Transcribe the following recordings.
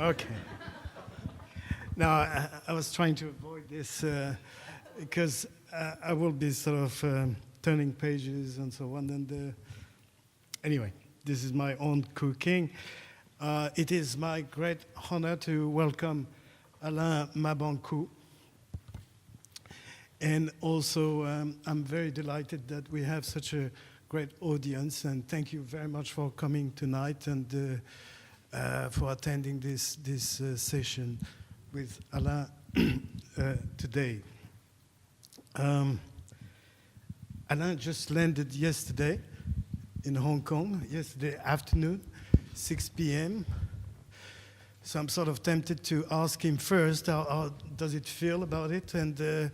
Okay. Now, I was trying to avoid this because I will be sort of turning pages and so on. And anyway, this is my own cooking. It is my great honor to welcome Alain Mabanckou. And also, I'm very delighted that we have such a great audience, and thank you very much for coming tonight and for attending this session with Alain today. Alain just landed yesterday in Hong Kong, yesterday afternoon, 6 p.m. So I'm sort of tempted to ask him first, how does it feel about it, and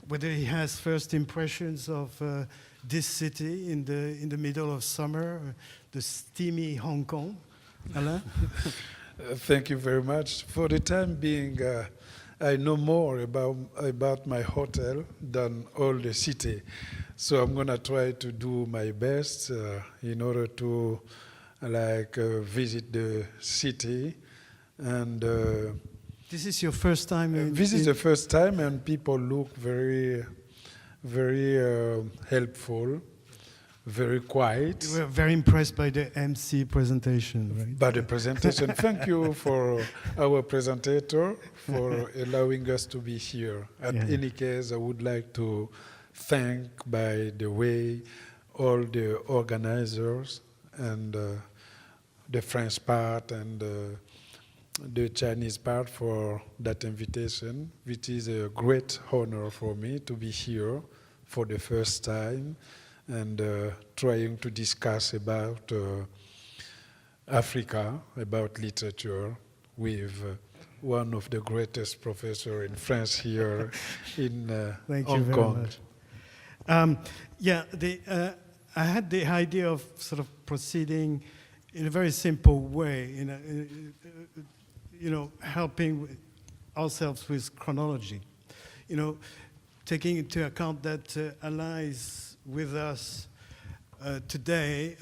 whether he has first impressions of this city in the middle of summer, the steamy Hong Kong. Alain? Thank you very much. For the time being, I know more about my hotel than all the city. So I'm going to try to do my best in order to visit the city. And this is your first time? This is the first time, and people look very, very helpful. Very quiet. You were very impressed by the MC presentation, right? By the presentation. Thank you for our presentator for allowing us to be here. In any case, I would like to thank, by the way, all the organizers and the French part and the Chinese part for that invitation, which is a great honor for me to be here for the first time and trying to discuss about Africa, about literature, with one of the greatest professors in France here in Hong Kong. Thank you very much. I had the idea of sort of proceeding in a very simple way, helping ourselves with chronology. Taking into account that Alain is with us today,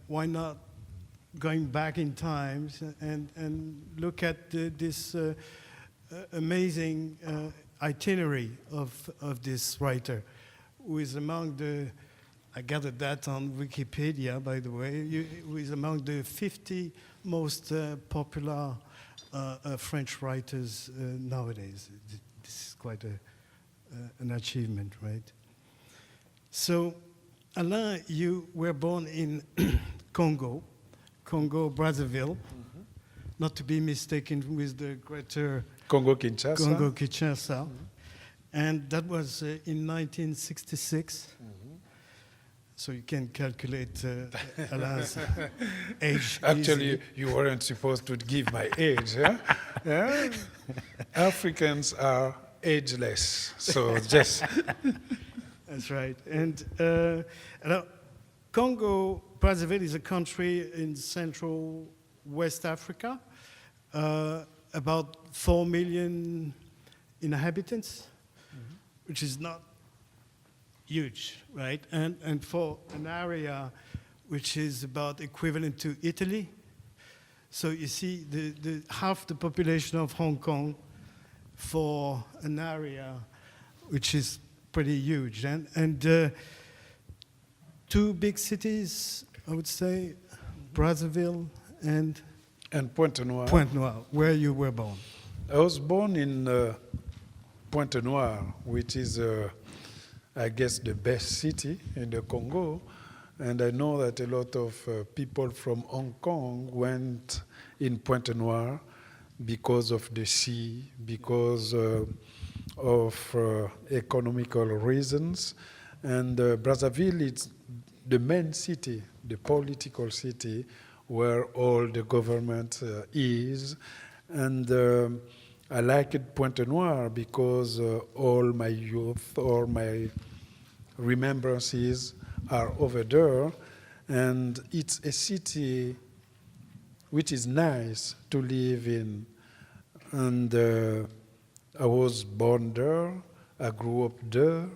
why not going back in time and look at this amazing itinerary of this writer, who is among the, I gathered that on Wikipedia, by the way, who is among the 50 most popular French writers nowadays. This is quite an achievement, right? So, Alain, you were born in Congo, Brazzaville, not to be mistaken with the greater Congo-Kinshasa. And that was in 1966. So you can calculate Alain's age. Actually, you weren't supposed to give my age, huh? Yeah? Africans are ageless, so just... That's right. And Congo, Brazzaville is a country in central West Africa, about 4 million inhabitants, which is not huge, right? And for an area which is about equivalent to Italy. So you see, the half the population of Hong Kong for an area which is pretty huge. And two big cities, I would say, Brazzaville and Pointe-Noire. Pointe-Noire, where you were born. I was born in Pointe-Noire, which is, I guess, the best city in the Congo. And I know that a lot of people from Hong Kong went in Pointe-Noire because of the sea, because of economical reasons. And Brazzaville is the main city, the political city, where all the government is. And I liked Pointe-Noire because all my youth, all my remembrances are over there. And it's a city which is nice to live in. And I was born there, I grew up there,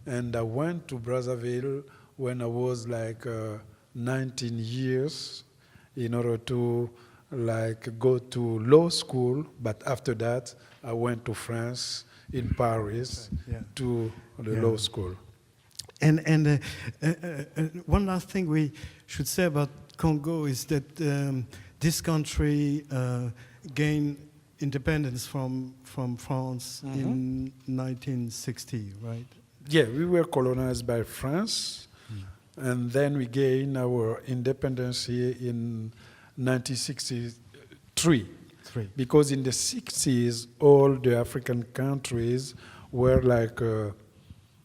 and I went to Brazzaville when I was like 19 years in order to like go to law school, but after that I went to France in Paris Yeah. to the Yeah. law school. And one last thing we should say about Congo is that this country gained independence from France in 1960, right? Yeah, we were colonized by France, and then we gained our independence here in 1963. Because in the 60s, all the African countries were like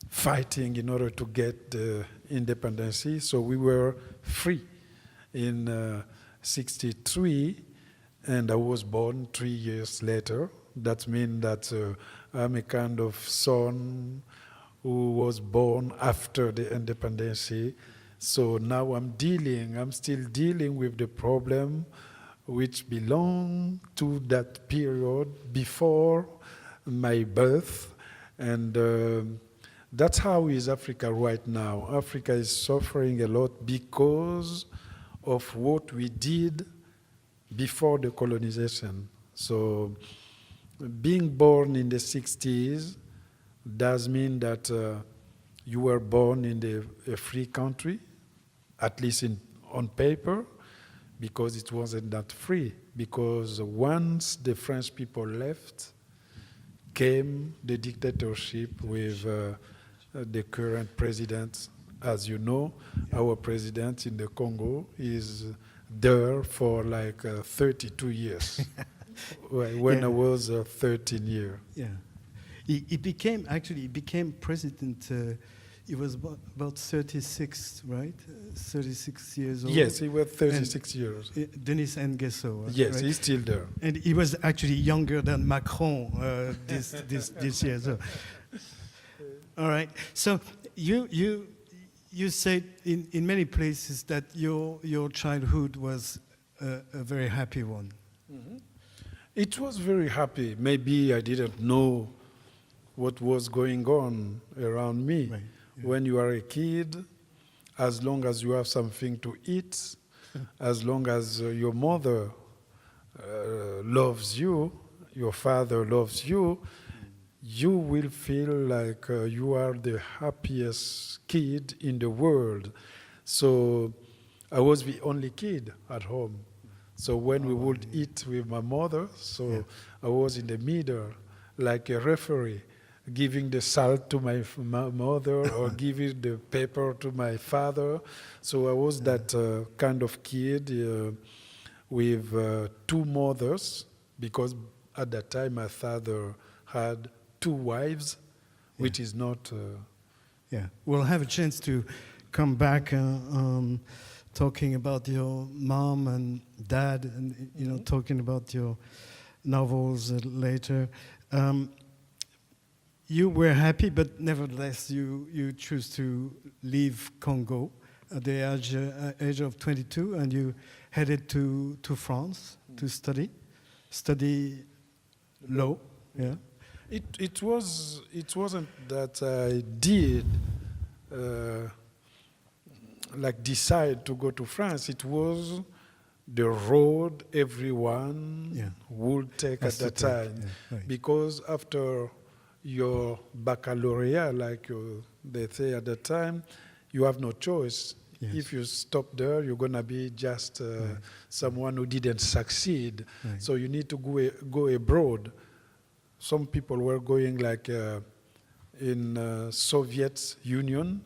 fighting in order to get the independence. So we were free in 63, and I was born 3 years later. That means that I'm a kind of son who was born after the independence. So now I'm still dealing with the problem which belong to that period before my birth. And that's how is Africa right now. Africa is suffering a lot because of what we did before the colonization. So being born in the 60s does mean that you were born in a free country, at least on paper, because it wasn't that free. Because once the French people left, came the dictatorship with the current president. As you know, our president in the Congo is there for like 32 years, when I was 13 years. Yeah. He became president. He was about 36, right? 36 years old. Yes, he was 36 years. Denis Nguesso. Yes, right? he's still there. And he was actually younger than Macron this year. So. All right. So you said in many places that your childhood was a very happy one. Mm-hmm. It was very happy. Maybe I didn't know what was going on around me. Right. Yeah. When you are a kid, as long as you have something to eat, as long as your mother loves you, your father loves you, you will feel like you are the happiest kid in the world. So I was the only kid at home. So when we would eat with my mother, so I was in the middle, like a referee, giving the salt to my mother or giving the pepper to my father. So I was that kind of kid with two mothers, because at that time my father had two wives, which is not... We'll have a chance to come back talking about your mom and dad and, talking about your novels later. You were happy, but nevertheless, you choose to leave Congo at the age of 22, and you headed to France to study law. Yeah. It wasn't that I did decide to go to France. It was the road everyone would take at that time, right. Because after your baccalaureate, they say at the time, you have no choice. Yes. If you stop there, you're going to be just someone who didn't succeed. Right. So you need to go abroad. Some people were going in Soviet Union.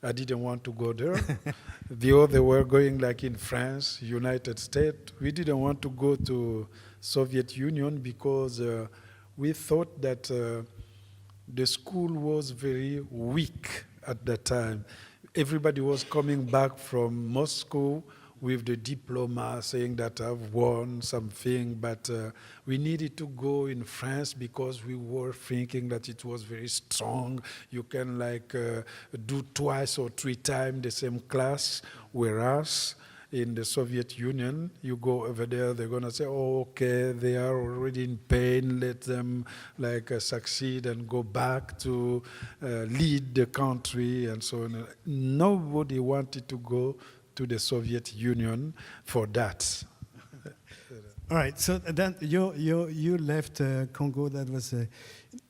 I didn't want to go there. The other were going in France, United States. We didn't want to go to Soviet Union because we thought that the school was very weak at that time. Everybody was coming back from Moscow with the diploma saying that I've won something, but we needed to go in France because we were thinking that it was very strong. You can do twice or three times the same class, whereas in the Soviet Union, you go over there, they're going to say, oh, okay, they are already in pain, let them succeed and go back to lead the country and so on. Nobody wanted to go to the Soviet Union for that. All right, so then you left Congo, that was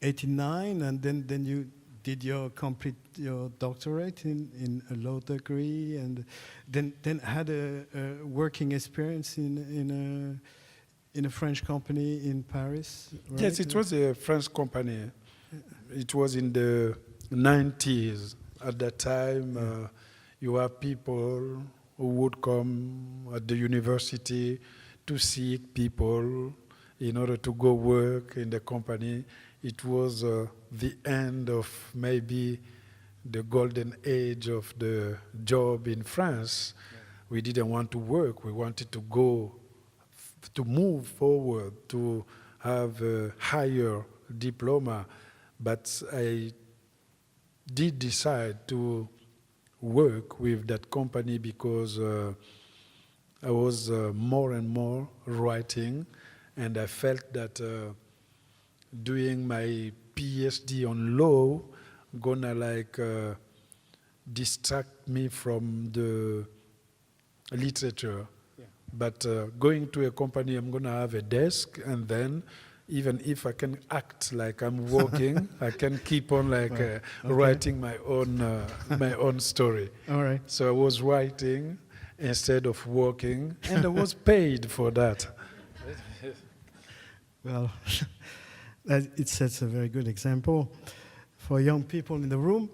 89, and then you did complete your doctorate in a law degree, and then had a working experience in a French company in Paris, right? Yes, it was a French company. It was in the 90s. At that time, you have people who would come at the university to seek people in order to go work in the company. It was the end of maybe the golden age of the job in France. Yeah. We didn't want to work. We wanted to go, to move forward, to have a higher diploma. But I did decide to work with that company because I was more and more writing, and I felt that doing my PhD on law gonna distract me from the literature. Yeah. But going to a company, I'm gonna have a desk, and then even if I can act like I'm working, I can keep on writing my own story. All right. So I was writing instead of working, and I was paid for that. Well, it sets a very good example for young people in the room.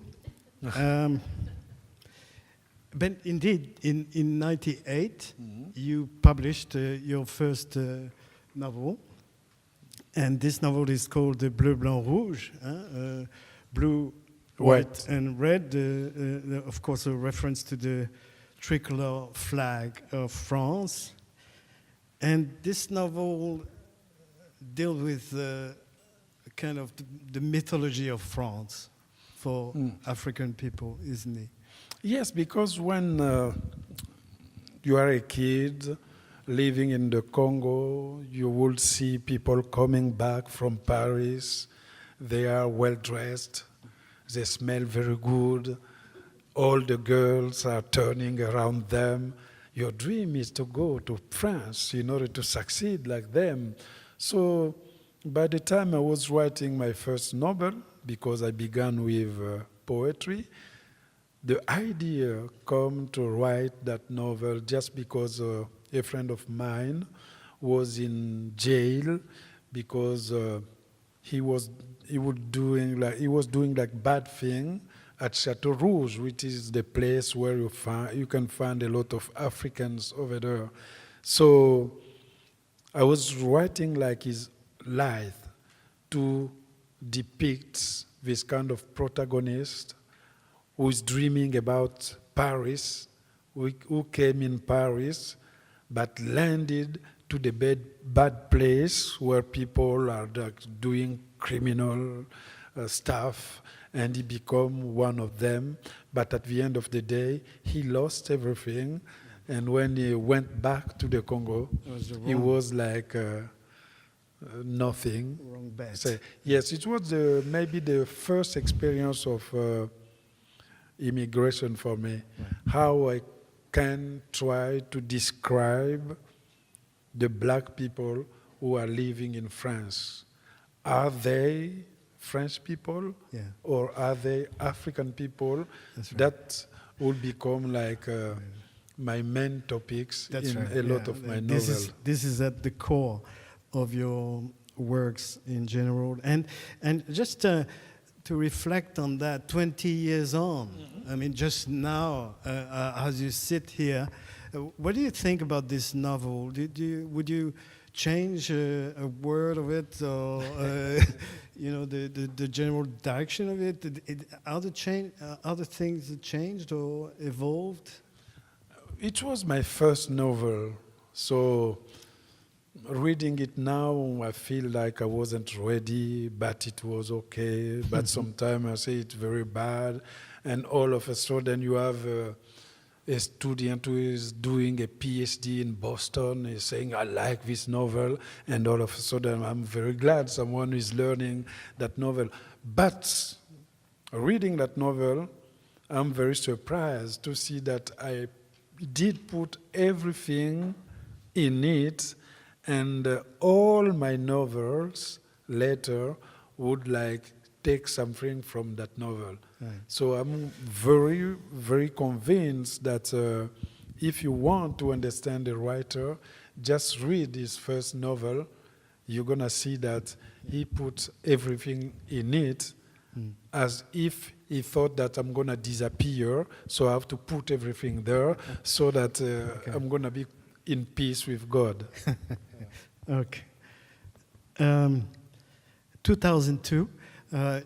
But indeed, in 98, you published your first novel. And this novel is called Bleu, Blanc, Rouge, blue, white, and red. Of course, a reference to the tricolor flag of France. And this novel deals with kind of the mythology of France for African people, isn't it? Yes, because when you are a kid living in the Congo, you will see people coming back from Paris. They are well dressed. They smell very good. All the girls are turning around them. Your dream is to go to France in order to succeed like them. So by the time I was writing my first novel, because I began with poetry, the idea came to write that novel just because a friend of mine was in jail because he was doing bad thing at Chateau Rouge, which is the place where you can find a lot of Africans over there. So I was writing like his life to depict this kind of protagonist who is dreaming about Paris, who came in Paris, but landed to the bad place where people are doing criminal stuff, and he became one of them. But at the end of the day, he lost everything. And when he went back to the Congo, he was like nothing. Wrong bet. So, yes, it was maybe the first experience of immigration for me. Right. How I can try to describe the black people who are living in France. Are they French people, or are they African people? Right. That will become like my main topics in a lot of my novels. This is at the core of your works in general. And just to reflect on that 20 years on, I mean, just now, as you sit here, what do you think about this novel? Would you change a word of it, or the general direction of it? Are the things that changed or evolved? It was my first novel, so reading it now, I feel like I wasn't ready, but it was okay. But sometimes I say it's very bad, and all of a sudden you have a student who is doing a PhD in Boston is saying, I like this novel, and all of a sudden I'm very glad someone is learning that novel. But reading that novel, I'm very surprised to see that I did put everything in it And all my novels later would like take something from that novel. Right. So I'm very, very convinced that if you want to understand a writer, just read his first novel. You're gonna see that he puts everything in it as if he thought that I'm gonna disappear, so I have to put everything there so that I'm gonna be in peace with God. Okay. 2002,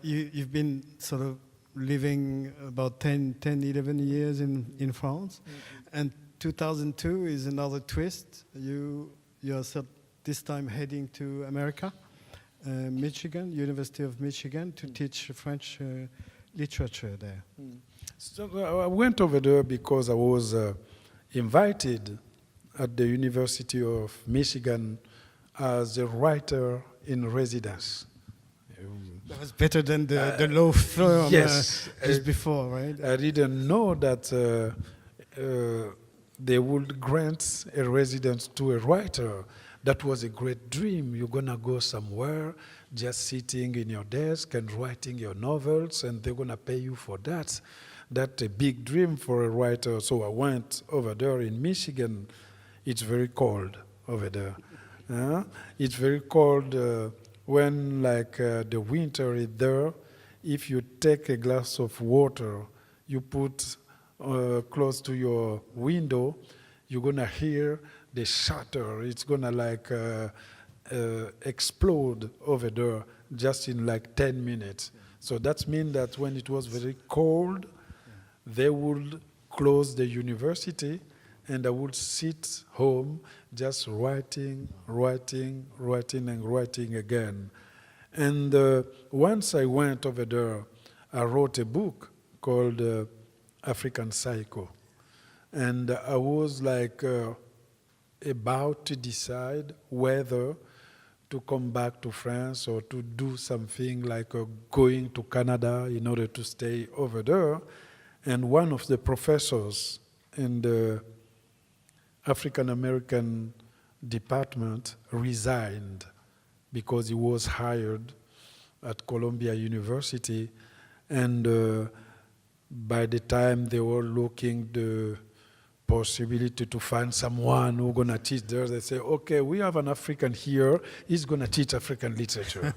you've been sort of living about 10, 11 years in France. And 2002 is another twist. You're this time heading to America, Michigan, University of Michigan, to teach French literature there. So I went over there because I was invited at the University of Michigan as a writer in residence. That was better than the law firm yes, just before, right? I didn't know that they would grant a residence to a writer. That was a great dream. You're gonna go somewhere, just sitting in your desk and writing your novels, and they're gonna pay you for that. That's a big dream for a writer. So I went over there in Michigan. It's very cold over there. It's very cold when the winter is there. If you take a glass of water, you put close to your window, you're gonna hear the shatter. It's gonna explode over there just in 10 minutes. So that means that when it was very cold, they would close the university, and I would sit home just writing again. And once I went over there, I wrote a book called African Psycho. And I was about to decide whether to come back to France or to do something like going to Canada in order to stay over there. And one of the professors in the African American department resigned because he was hired at Columbia University, and by the time they were looking the possibility to find someone who's gonna teach there, they say, okay, we have an African here, he's gonna teach African literature.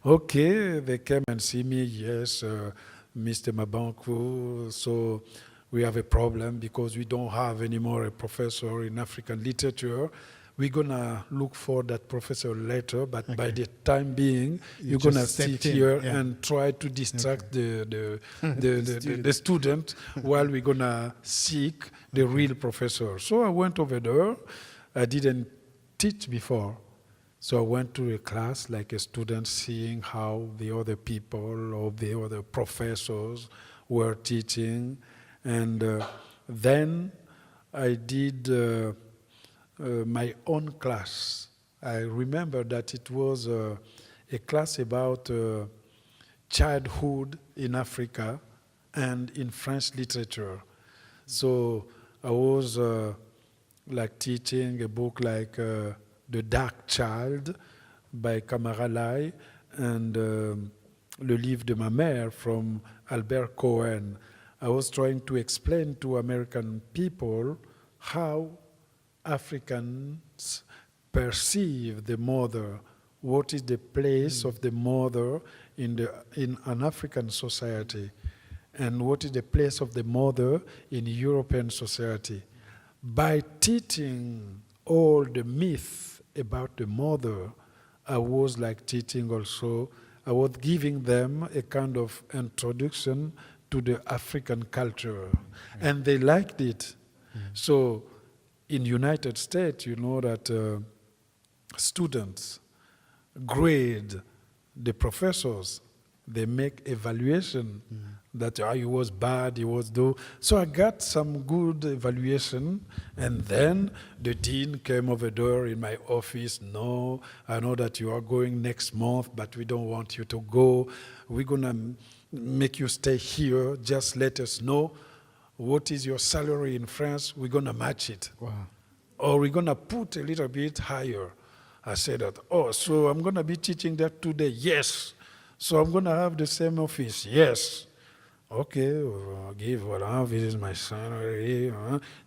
Okay, they came and see me, yes, Mr. Mabanckou, so we have a problem because we don't have anymore a professor in African literature. We're gonna look for that professor later, but by the time being, you're gonna sit here and try to distract the student while we're gonna seek the real professor. So I went over there. I didn't teach before. So I went to a class like a student, seeing how the other people or the other professors were teaching. And then I did my own class. I remember that it was a class about childhood in Africa and in French literature. So I was teaching a book like The Dark Child by Alain and Le Livre de ma Mère from Albert Cohen. I was trying to explain to American people how Africans perceive the mother, what is the place of the mother in an African society, and what is the place of the mother in European society. By teaching all the myths about the mother, I was teaching also, I was giving them a kind of introduction to the African culture, and they liked it. So in United States, you know that students grade the professors. They make evaluation that he was bad, he was do. So I got some good evaluation, and then the dean came over there in my office. No, I know that you are going next month, but we don't want you to go. We're gonna make you stay here. Just let us know what is your salary in France. We're gonna match it. Wow. Or we're gonna put a little bit higher. I said that, oh, so I'm going to be teaching that today? Yes. So I'm going to have the same office? Yes. Okay, give Alain, this is my salary.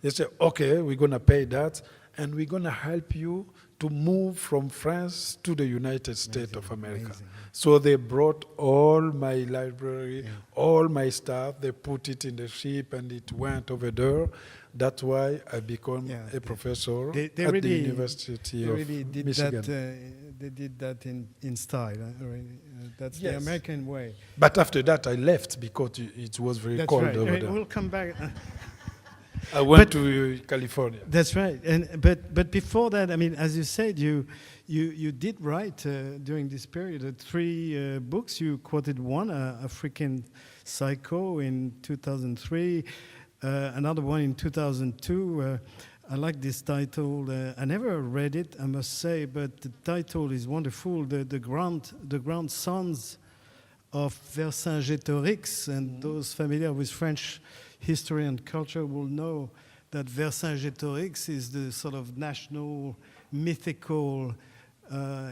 They say, okay, we're going to pay that, and we're going to help you to move from France to the United States of America. Amazing. So they brought all my library, all my stuff, they put it in the ship, and it went over there. That's why I became a professor They at really, the University they of really did Michigan. that. They did that in style. Really. That's the Yes. American way. But after that, I left because it was very That's cold right. over there. We'll come back. I went to California. That's right. But before that, I mean, as you said, you did write during this period 3 books. You quoted one, African Psycho, in 2003. Another one in 2002. I like this title. I never read it, I must say, but the title is wonderful. The grandsons of Vercingétorix, and those familiar with French history and culture will know that Vercingétorix is the sort of national mythical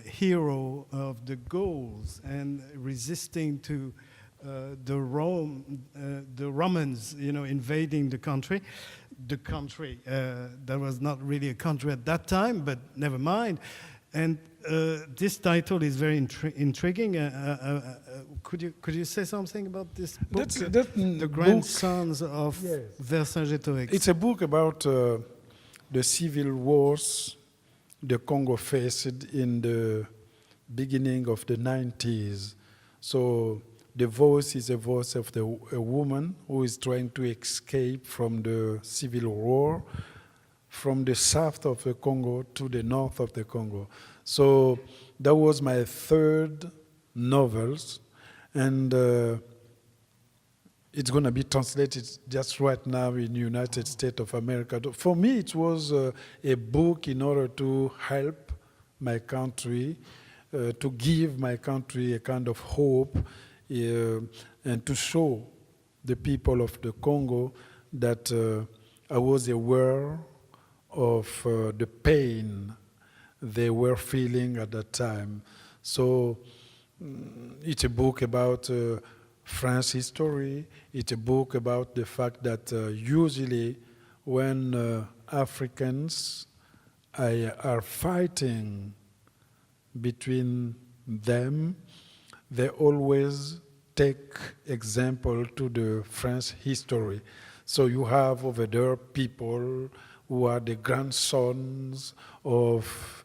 hero of the Gauls, and resisting to the Romans, invading the country. The country that was not really a country at that time, but never mind. And this title is very intriguing. Could you say something about this book? The Grandsons of Vercingétorix. It's a book about the civil wars the Congo faced in the beginning of the 90s. So the voice is a voice of a woman who is trying to escape from the civil war from the south of the Congo to the north of the Congo. So that was my 3rd novels, and it's going to be translated just right now in the United States of America. For me, it was a book in order to help my country, to give my country a kind of hope, and to show the people of the Congo that I was aware of the pain they were feeling at that time. So it's a book about France history. It's a book about the fact that usually when Africans are fighting between them, they always take example to the French history. So you have over there people who are the grandsons of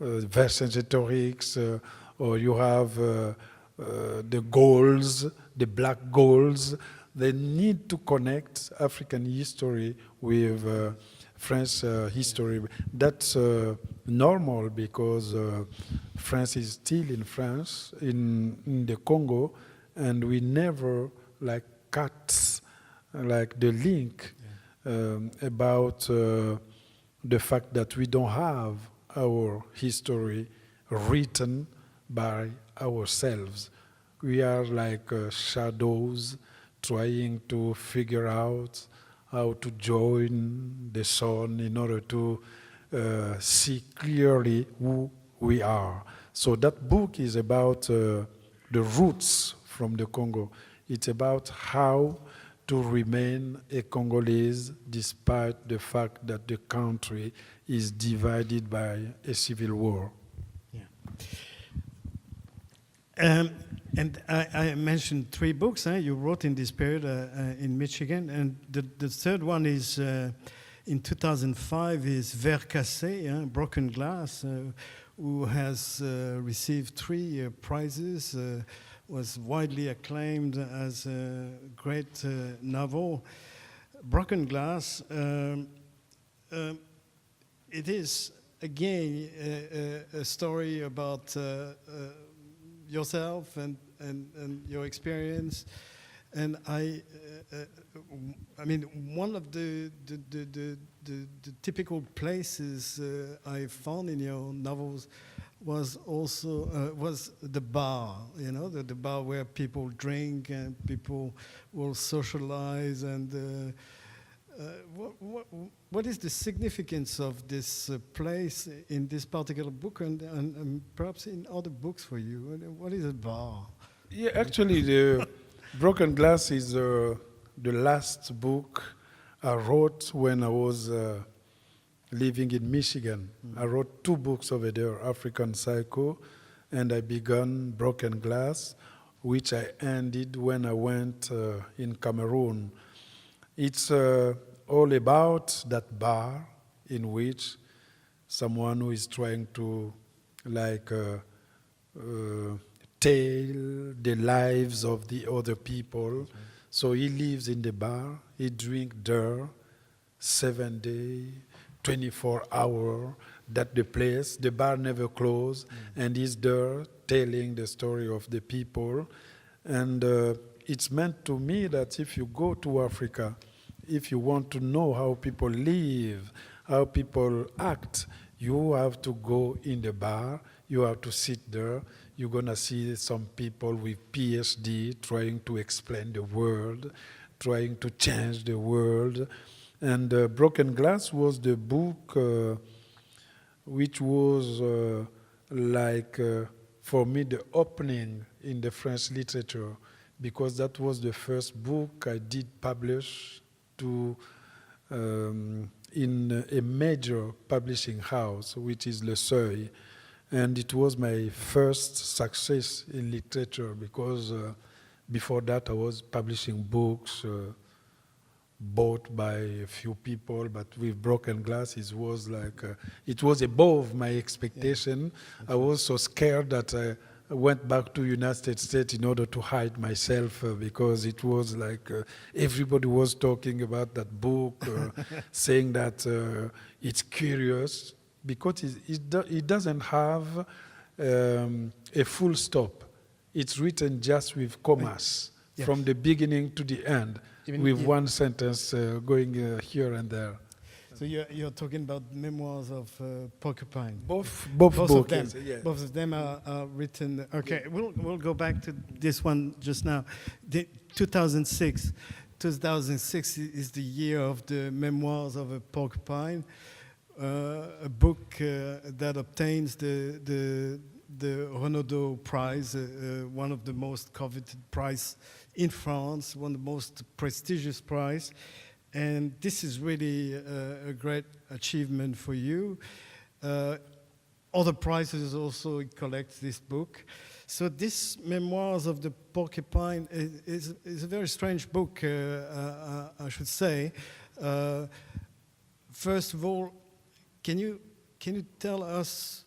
Vercingétorix, or you have the Gauls, the black Gauls. They need to connect African history with French history. That's normal because France is still in France, in the Congo, and we never cut the link about the fact that we don't have our history written by ourselves. We are like shadows trying to figure out how to join the sun in order to see clearly who we are. So that book is about the roots from the Congo. It's about how to remain a Congolese despite the fact that the country is divided by a civil war. And I mentioned 3 books you wrote in this period in Michigan, and the third one is in 2005 is Verre Cassé, Broken Glass, who has received 3 prizes, was widely acclaimed as a great novel. Broken Glass, it is again a story about yourself and your experience, and I mean, one of the typical places I found in your novels was also was the bar, the bar where people drink and people will socialize, and what is the significance of this place in this particular book and perhaps in other books for you? What is a bar? Yeah, actually, the Broken Glass is the last book I wrote when I was living in Michigan. I wrote 2 books over there, African Psycho, and I began Broken Glass, which I ended when I went in Cameroon. It's all about that bar in which someone who is trying to tell the lives of the other people. So he lives in the bar, he drinks there 7 days, 24 hours, that the place, the bar never closes, and he's there telling the story of the people. And it's meant to me that if you go to Africa, if you want to know how people live, how people act, you have to go in the bar, you have to sit there. You're going to see some people with PhD trying to explain the world, trying to change the world. And Broken Glass was the book which was for me, the opening in the French literature, because that was the first book I did publish in a major publishing house, which is Le Seuil. And it was my first success in literature, because before that I was publishing books bought by a few people, but with Broken Glass it was above my expectation. Yeah. I was so scared that I went back to United States in order to hide myself because it was everybody was talking about that book, saying that it's curious, because it doesn't have a full stop. It's written just with commas, yes, from the beginning to the end, with one sentence going here and there. So you're talking about memoirs of Porcupine. Both books of them. Yeah. Both of them are written. Okay, yeah. We'll go back to this one just now. 2006 is the year of the memoirs of a Porcupine. A book that obtains the Renaudot Prize, one of the most coveted prizes in France, one of the most prestigious prizes. And this is really a great achievement for you. Other prizes also collect this book. So this Memoirs of the Porcupine is a very strange book, I should say. First of all, can you tell us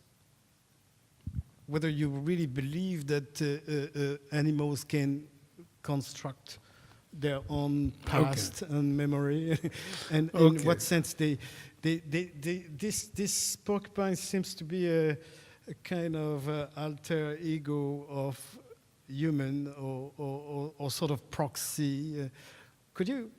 whether you really believe that animals can construct their own past and memory, and in what sense this porcupine seems to be a kind of alter ego of human or sort of proxy. Could you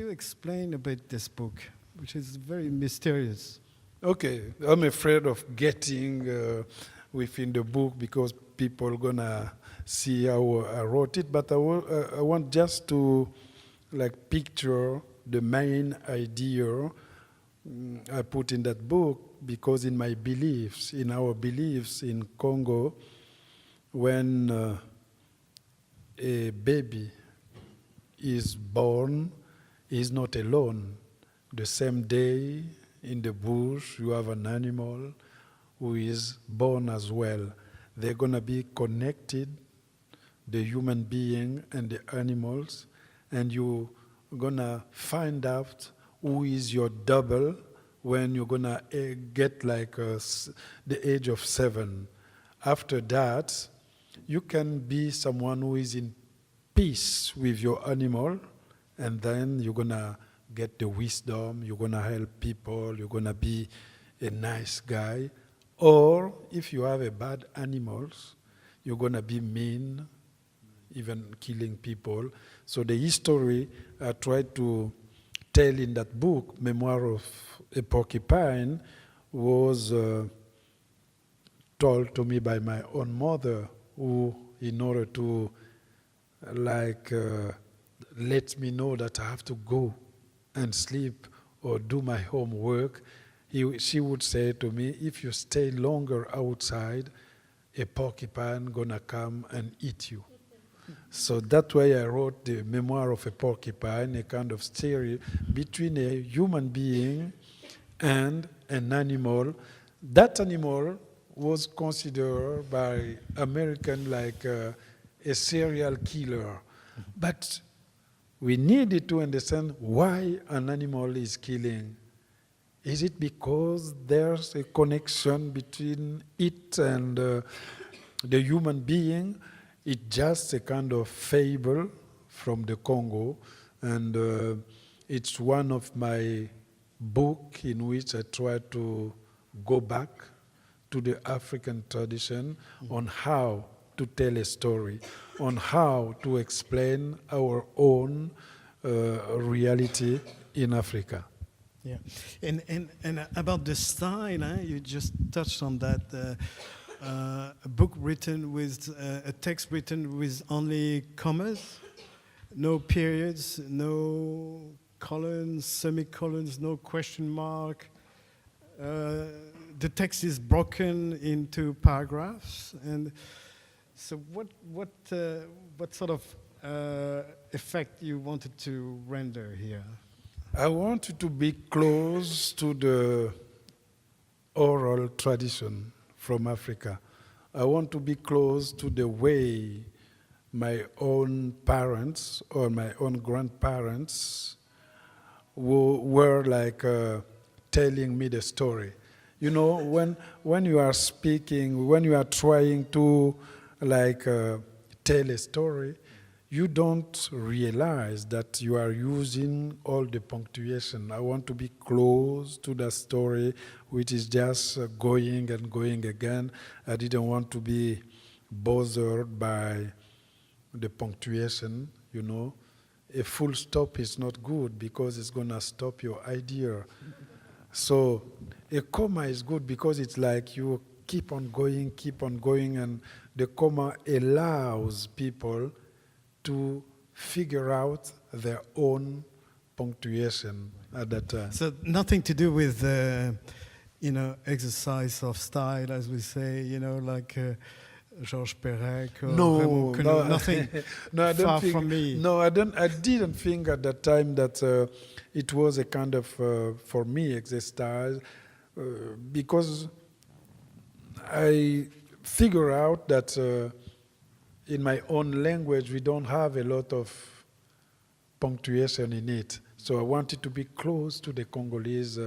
explain a bit this book, which is very mysterious? Okay, I'm afraid of getting within the book because people are gonna see how I wrote it, but I want just to picture the main idea I put in that book, because in my beliefs, in our beliefs in Congo, when a baby is born, he's not alone. The same day in the bush, you have an animal who is born as well. They're going to be connected, the human being and the animals, and you're going to find out who is your double when you're going to get the age of 7. After that, you can be someone who is in peace with your animal, and then you're going to get the wisdom, you're going to help people, you're going to be a nice guy. Or if you have a bad animals, you're going to be mean, even killing people. So the history I tried to tell in that book, Memoir of a Porcupine, was told to me by my own mother, who, in order to let me know that I have to go and sleep or do my homework, she would say to me, if you stay longer outside, a porcupine gonna come and eat you. So that's why I wrote the memoir of a porcupine, a kind of story between a human being and an animal. That animal was considered by Americans like a serial killer. But we needed to understand why an animal is killing. Is it because there's a connection between it and the human being? It's just a kind of fable from the Congo, and it's one of my books in which I try to go back to the African tradition on how to tell a story, on how to explain our own reality in Africa. Yeah, and about the style, you just touched on that. A book written with a text written with only commas, no periods, no colons, semicolons, no question mark. The text is broken into paragraphs, and so what sort of effect you wanted to render here? I wanted to be close to the oral tradition from Africa. I want to be close to the way my own parents or my own grandparents were like telling me the story. You know, when you are speaking, when you are trying to like tell a story, you don't realize that you are using all the punctuation. I want to be close to the story, which is just going and going again. I didn't want to be bothered by the punctuation, you know. A full stop is not good because it's going to stop your idea. So a comma is good because it's like you keep on going, and the comma allows people to figure out their own punctuation at that time. So nothing to do with, exercise of style, as we say, like Georges Perec or No, Raymond no, Queneau, nothing no, I don't far think, from me. No, I didn't think at that time that it was a kind of, for me, exercise, because I figure out that in my own language, we don't have a lot of punctuation in it. So I wanted to be close to the Congolese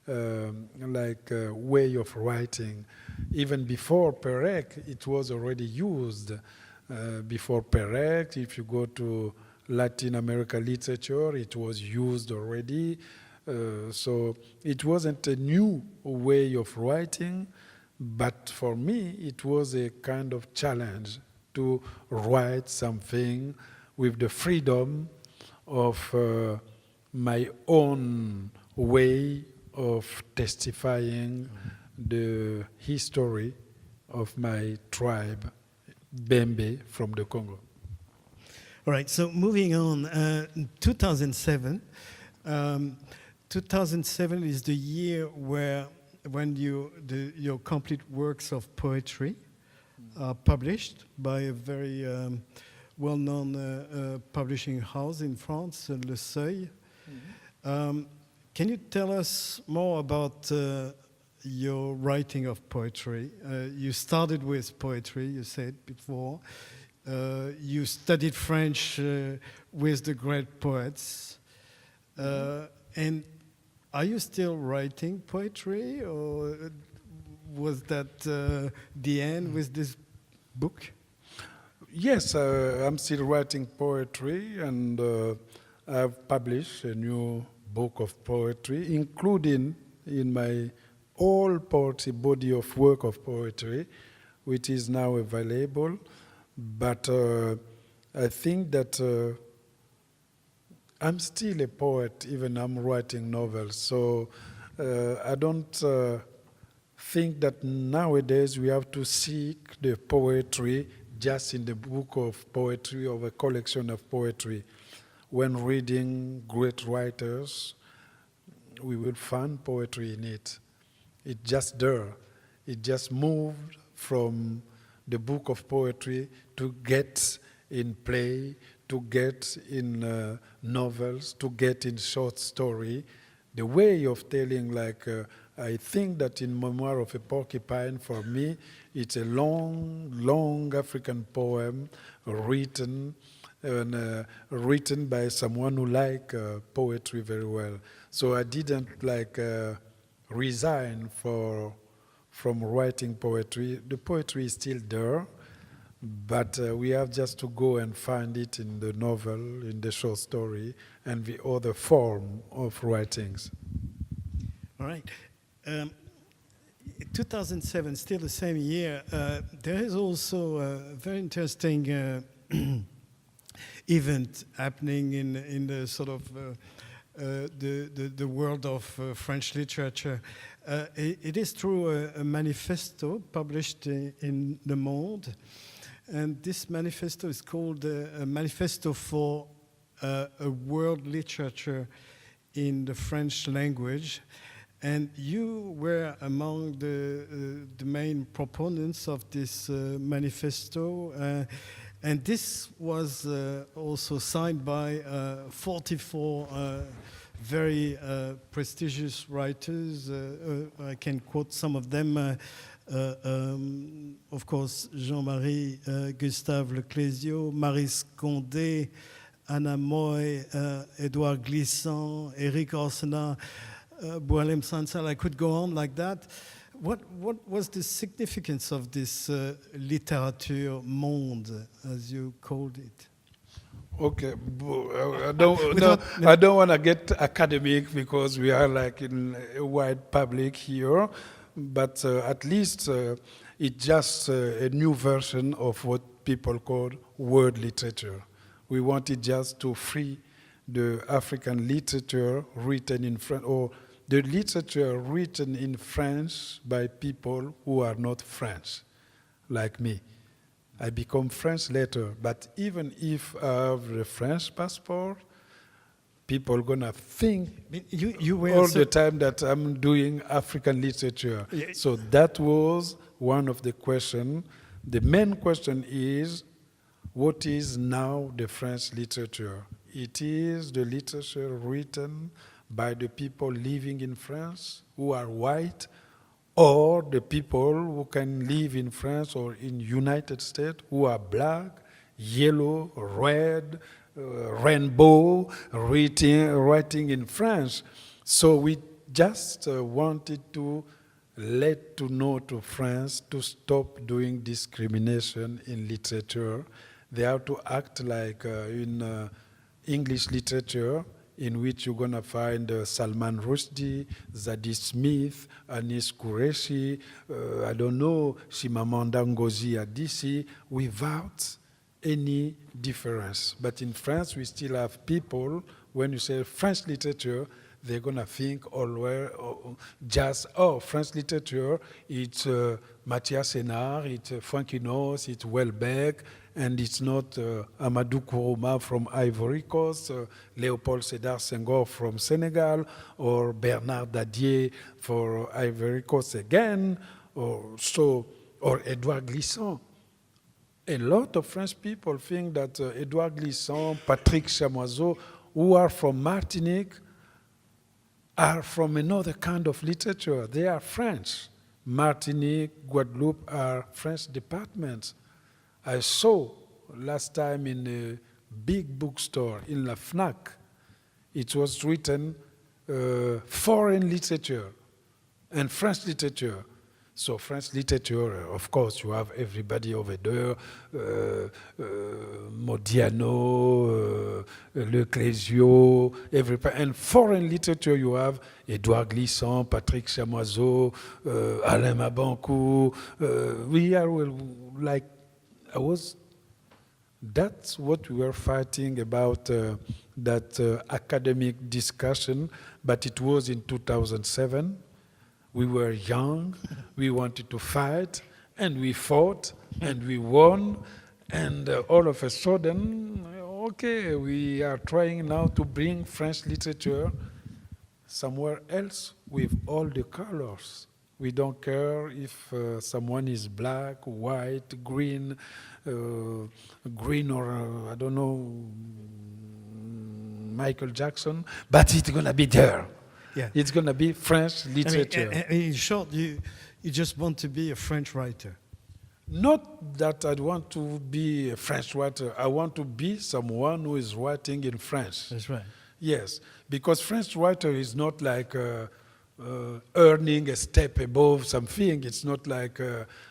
way of writing. Even before Perec, it was already used. Before Perec, if you go to Latin American literature, it was used already. So it wasn't a new way of writing, but for me, it was a kind of challenge to write something with the freedom of my own way of testifying the history of my tribe, Bembe, from the Congo. All right, so moving on, 2007. 2007 is the year when your complete works of poetry are published by a very well-known publishing house in France, Le Seuil. Mm-hmm. Can you tell us more about your writing of poetry? You started with poetry, you said before. You studied French with the great poets. And are you still writing poetry, or was that the end with this book? Yes, I'm still writing poetry, and I've published a new book of poetry, including in my all poetry body of work of poetry, which is now available. But I think that I'm still a poet, even I'm writing novels. So I don't think that nowadays we have to seek the poetry just in the book of poetry or a collection of poetry. when reading great writers, we will find poetry in it. It's just there. It just moved from the book of poetry to get in play, to get in novels, to get in short story. The way of telling, I think that in Memoir of a Porcupine, for me, it's a long, long African poem written by someone who likes poetry very well. So I didn't resign from writing poetry. The poetry is still there, but we have just to go and find it in the novel, in the short story, and the other form of writings. All right. 2007, still the same year, there is also a very interesting event happening in the sort of the world of French literature. It is through a manifesto published in Le Monde, and this manifesto is called a Manifesto for a World Literature in the French language. And you were among the main proponents of this manifesto, and this was also signed by 44 very prestigious writers. I can quote some of them. Of course, Jean-Marie Gustave Leclésio, Maryse Condé, Anna Moy, Édouard Glissant, Éric Orsenna, Boualem Sansal. I could go on like that. What was the significance of this littérature monde, as you called it? Okay, I don't want to get academic because we are like in a wide public here, but at least it's just a new version of what people call world literature. We wanted just to free the African literature written in French, or the literature written in French by people who are not French, like me. I become French later, but even if I have the French passport, people are gonna think you were all the time that I'm doing African literature. Yeah. So that was one of the questions. The main question is, what is now the French literature? It is the literature written by the people living in France who are white, or the people who can live in France or in United States who are black, yellow, red, rainbow, writing in French. So we just wanted to let to know to France to stop doing discrimination in literature. They have to act like in English literature, in which you're going to find Salman Rushdie, Zadie Smith, Anis Qureshi, I don't know, Chimamanda Ngozi Adichie, without any difference. But in France, we still have people, when you say French literature, they're going to think always just, French literature, it's Mathias Sénard, it's Franquinos, it's Welbeck, and it's not Amadou Kourouma from Ivory Coast, Léopold Sédar Senghor from Senegal, or Bernard Dadier for Ivory Coast again, or Édouard Glissant. A lot of French people think that Édouard Glissant, Patrick Chamoiseau, who are from Martinique, are from another kind of literature. They are French. Martinique, Guadeloupe are French departments. I saw last time in a big bookstore in La FNAC, it was written foreign literature and French literature. So French literature, of course, you have everybody over there, Modiano, Leclésio, everybody. And foreign literature, you have Édouard Glissant, Patrick Chamoiseau, Alain Mabanckou. We are like, that's what we were fighting about, that academic discussion, but it was in 2007. We were young, we wanted to fight, and we fought, and we won, and all of a sudden, okay, we are trying now to bring French literature somewhere else with all the colors. We don't care if someone is black, white, green, or I don't know, Michael Jackson, but it's gonna be there. Yeah. It's gonna be French literature. In short, you just want to be a French writer. Not that I want to be a French writer. I want to be someone who is writing in French. That's right. Yes, because French writer is not like earning a step above something. It's not like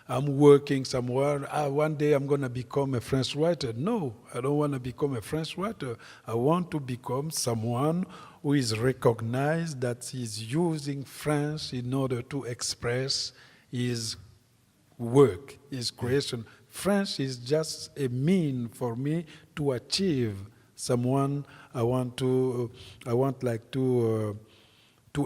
I'm working somewhere. One day I'm going to become a French writer. No, I don't want to become a French writer. I want to become someone who is recognized that is using French in order to express his work, his creation. French is just a mean for me to achieve someone I want to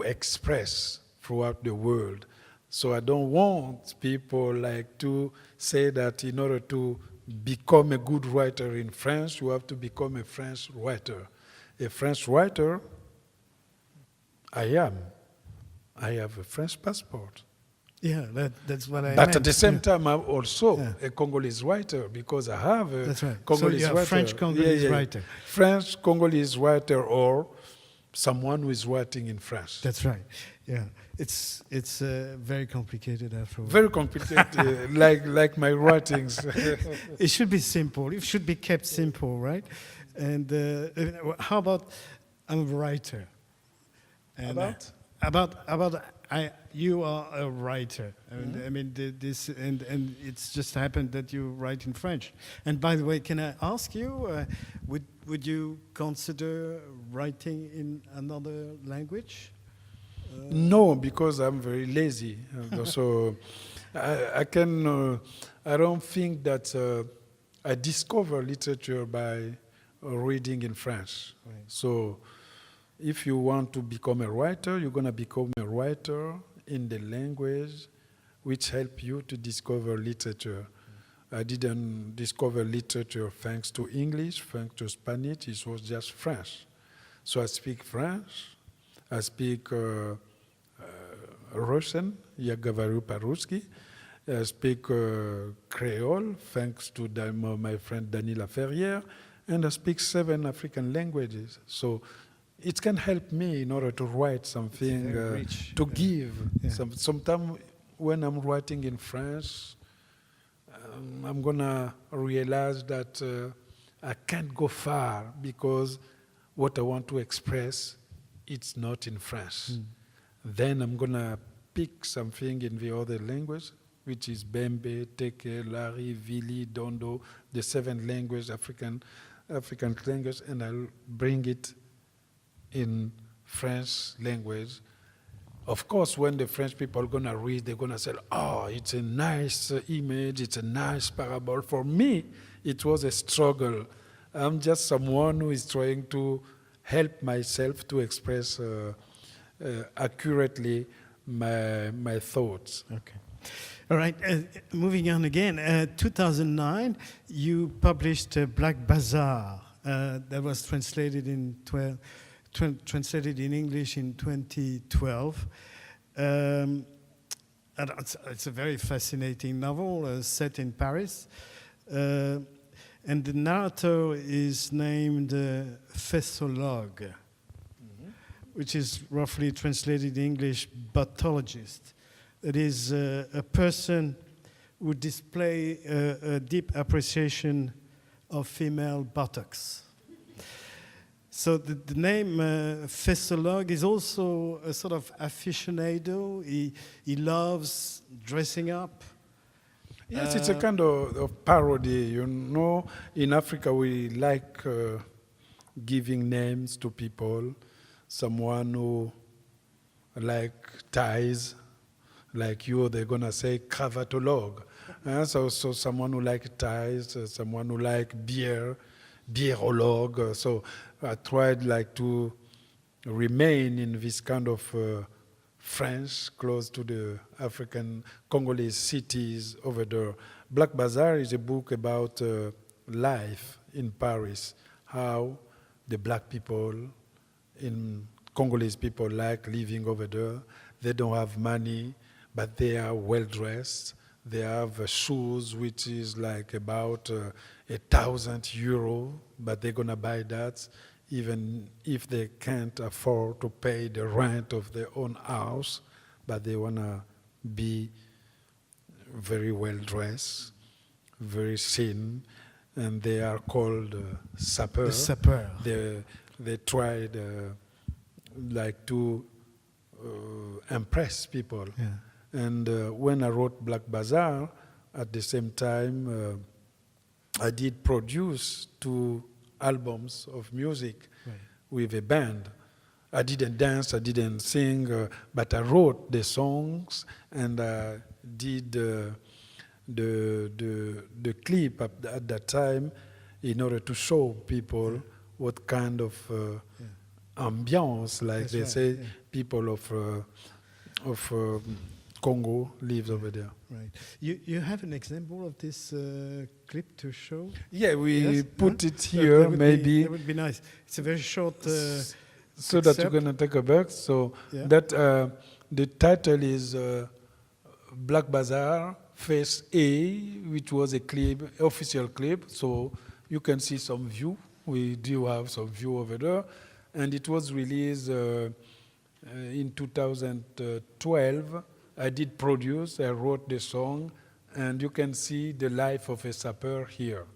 express throughout the world. So I don't want people like to say that in order to become a good writer in French, you have to become a French writer. A French writer, I am. I have a French passport. Yeah, that's what I But meant. at the same time, I'm also a Congolese writer because I have a That's right. Congolese So you're a writer. French Congolese writer. French Congolese writer or someone who is writing in French. That's right. Yeah, it's very complicated after all. Very complicated, like my writings. It should be simple. It should be kept simple, right? And how about I'm a writer? And, you are a writer. And, I mean, this and it's just happened that you write in French. And by the way, can I ask you, would you consider writing in another language? No, because I'm very lazy. So I don't think that I discover literature by reading in French. Right. So if you want to become a writer, you're going to become a writer in the language which help you to discover literature. I didn't discover literature thanks to English, thanks to Spanish. It was just French. So I speak French. I speak Russian, я говорю по-русски. I speak Creole, thanks to my friend Denis Laferrière. And I speak 7 African languages. So it can help me in order to write something, to give. Yeah. Sometimes when I'm writing in French, I'm going to realize that I can't go far because what I want to express, it's not in French. Then I'm going to pick something in the other language, which is Bembe, Teke, Lari, Vili, Dondo, the 7 languages, African language, and I'll bring it in French language. Of course, when the French people are going to read, they're going to say, oh, it's a nice image, it's a nice parable. For me, it was a struggle. I'm just someone who is trying to help myself to express accurately my thoughts. Okay. All right, moving on again. 2009, you published Black Bazaar. That was translated in translated in English in 2012. And it's a very fascinating novel set in Paris. And the narrator is named Physiologue, which is roughly translated in English, pathologist. That is a person who display a deep appreciation of female buttocks. So the name Physiologue is also a sort of aficionado. He loves dressing up. Yes, it's a kind of parody. You know, in Africa we like giving names to people. Someone who like ties, like you, they're gonna say cravatologue. So someone who like ties, someone who like beer, beerologue. So I tried like to remain in this kind of French, close to the African Congolese cities over there. Black Bazaar is a book about life in Paris, how the black people in Congolese people like living over there. They don't have money, but they are well dressed. They have shoes which is like about €1,000, but they're gonna buy that even if they can't afford to pay the rent of their own house, but they wanna be very well dressed, very thin, and they are called sapeurs. The sapeur. They tried like to impress people. Yeah. And when I wrote Black Bazaar, at the same time, I did produce 2 albums of music with a band. I didn't dance, I didn't sing, but I wrote the songs and I did the clip at that time in order to show people what kind of ambiance, like they say, people of Congo lives over there. Right. You have an example of this clip to show? Yeah, we put it That here, would maybe. That would be nice. It's a very short. So that you're going to take a break. So that the title is Black Bazaar Phase A, which was a clip, official clip. So you can see some view. We do have some view over there. And it was released in 2012. I did produce, I wrote the song, and you can see the life of a sapper here.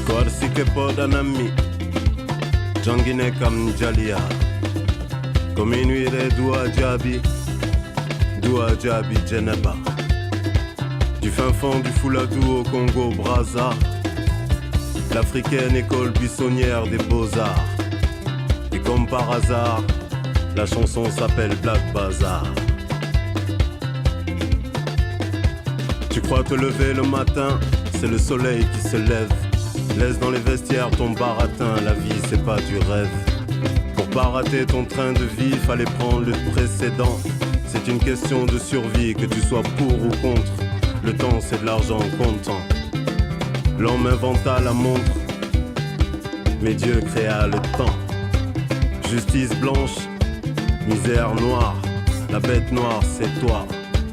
Kwarsike podanami, jangine kam jalia. Kominuire dua jabi Djeneba. Du fin fond du Fouladou au Congo Brazza, l'africaine école buissonnière des beaux-arts. Et comme par hasard, la chanson s'appelle Black Bazaar. Tu crois te lever le matin, c'est le soleil qui se lève. Laisse dans les vestiaires ton baratin, la vie c'est pas du rêve. Pour pas rater ton train de vie, fallait prendre le précédent. C'est une question de survie, que tu sois pour ou contre. Le temps c'est de l'argent comptant. L'homme inventa la montre, mais Dieu créa le temps. Justice blanche, misère noire. La bête noire c'est toi.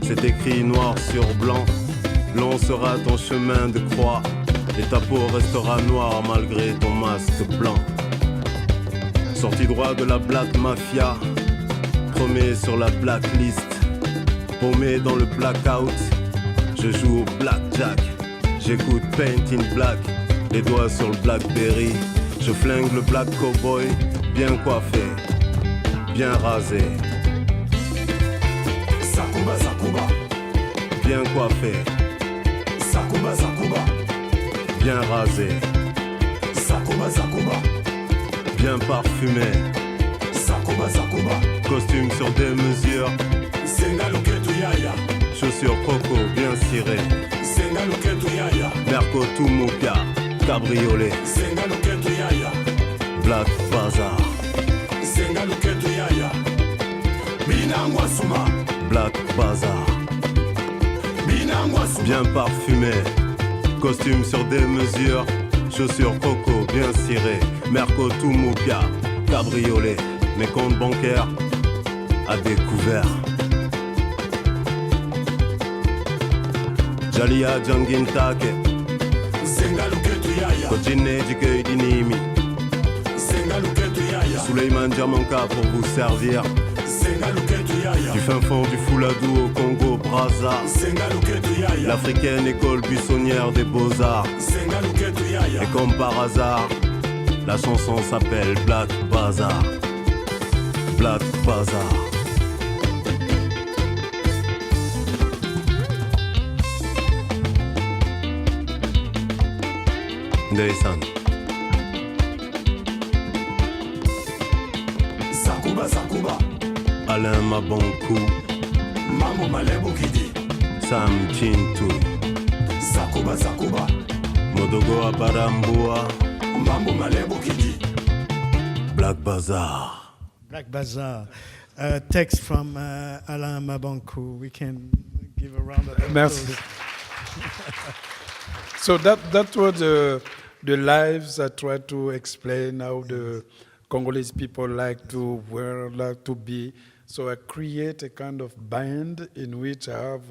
C'est écrit noir sur blanc. Blanc sera ton chemin de croix. Et ta peau restera noire malgré ton masque blanc. Sorti droit de la black mafia, promet sur la blacklist. Paumé dans le blackout, je joue au blackjack. J'écoute Paint in Black, les doigts sur le Blackberry. Je flingue le black cowboy, bien coiffé, bien rasé. Sakuba, Sakuba, bien coiffé, Sakuba, Sakuba, bien rasé, Sakuba, Sakuba, bien parfumé. Sakuba, Sakuba, Costume sur des mesures, Senga Luketu Yaya, chaussures coco bien cirées. Senga Luketu Yaya, Merco tout moupia, cabriolet, Senga Luketu Yaya, Black Bazaar, Senga Luketu Yaya, Binangwa Suma, Black Bazaar, Binangwa Suma, bien parfumé. Costume sur des mesures, chaussures coco bien cirées. Merco tout moupia, cabriolet, mes comptes bancaires à découvert. Jalia Jangintake, Senga Luketu Yaya, Kojine Jikei Dinimi, Senga Luketu Yaya, Suleiman Diamanka pour vous servir. Senga Luketu Yaya, Du fin fond du Fouladou au Congo Brazza, Senga Luketu Yaya, l'africaine école buissonnière des beaux-arts. Senga Luketu Yaya, Et comme par hasard, la chanson s'appelle Black Bazaar. Black Bazaar. Ndeysaan. Sakuba, Sakuba, Alain Mabanckou, Mambo Malebu Kidi, Sam Chintu, Sakuba, Sakuba, Modogo Abarambua, Mambo Malebu Kidi. Black Bazaar. Black Bazaar. text from Alain Mabanckou. We can give a round of applause. Merci. So that was the lives I tried to explain how the Congolese people like to wear, like to be. So I create a kind of band in which I have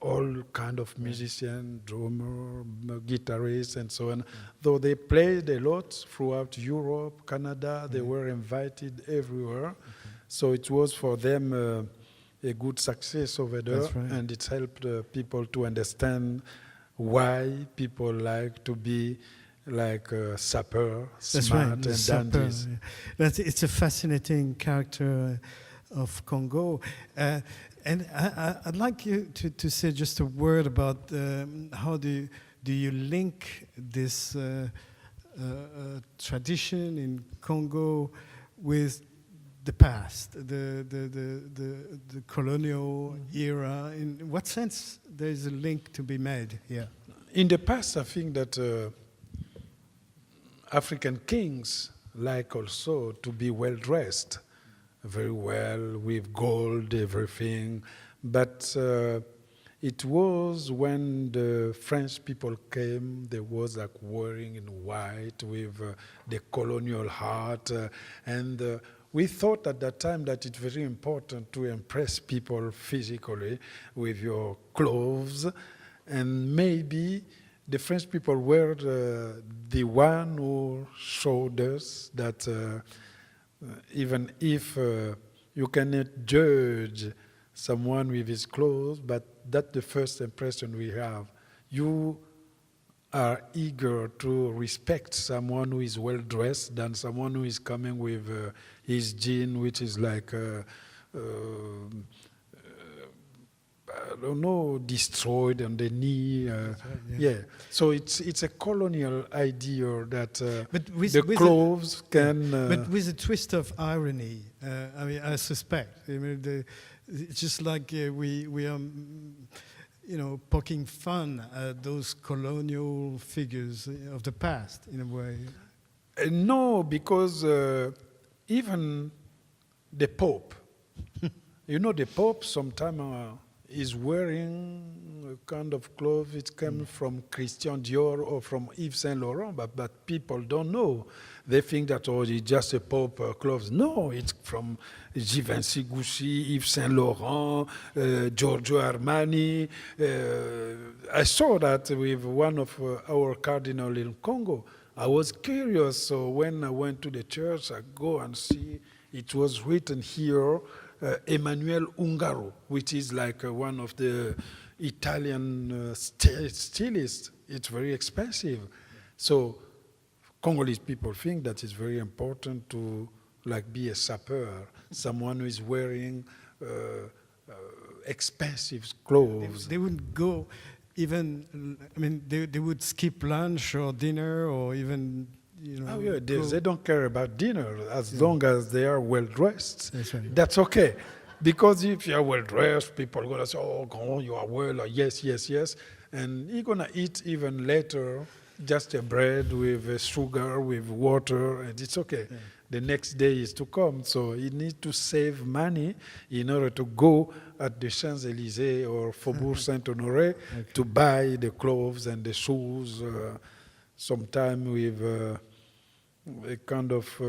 all kind of musicians, drummer, guitarists, and so on. Though they played a lot throughout Europe, Canada, they were invited everywhere. So it was for them a good success over there, and it helped people to understand why people like to be like sapper, smart, and dandies. It's a fascinating character of Congo. And I'd like you to say just a word about how do you link this tradition in Congo with the past, the colonial era? In what sense there is a link to be made here? In the past, I think that African kings like also to be well dressed, very well, with gold, everything. But it was when the French people came, there was like wearing in white with the colonial heart. And we thought at that time that it's very important to impress people physically with your clothes. And maybe the French people were the one who showed us that even if you cannot judge someone with his clothes, but that's the first impression we have. You are eager to respect someone who is well dressed than someone who is coming with his jean, which is like, I don't know, destroyed on the knee. Yeah. So it's a colonial idea that the clothes can. But with a twist of irony, I mean, I suspect. I mean, it's just like we are, poking fun at those colonial figures of the past in a way. No, because even the Pope, the Pope sometimes is wearing a kind of clothes. It comes from Christian Dior or from Yves Saint Laurent, but people don't know. They think that it's just a Pope clothes. No, it's from Givenchy, Gucci, Yves Saint Laurent, Giorgio Armani. I saw that with one of our cardinal in Congo. I was curious, so when I went to the church, I go and see it was written here, Emmanuel Ungaro, which is like one of the Italian stylists. It's very expensive. So Congolese people think that it's very important to be a sapper, someone who is wearing expensive clothes. They wouldn't go even, they would skip lunch or dinner or even, they don't care about dinner as long as they are well dressed. That's right. That's okay. Because if you are well dressed, people are going to say, oh, Grand, you are well, yes. And you're going to eat even later just a bread with sugar, with water, and it's okay. Yeah. The next day is to come. So you need to save money in order to go at the Champs-Élysées or Faubourg Saint-Honoré to buy the clothes and the shoes, sometime with a kind of,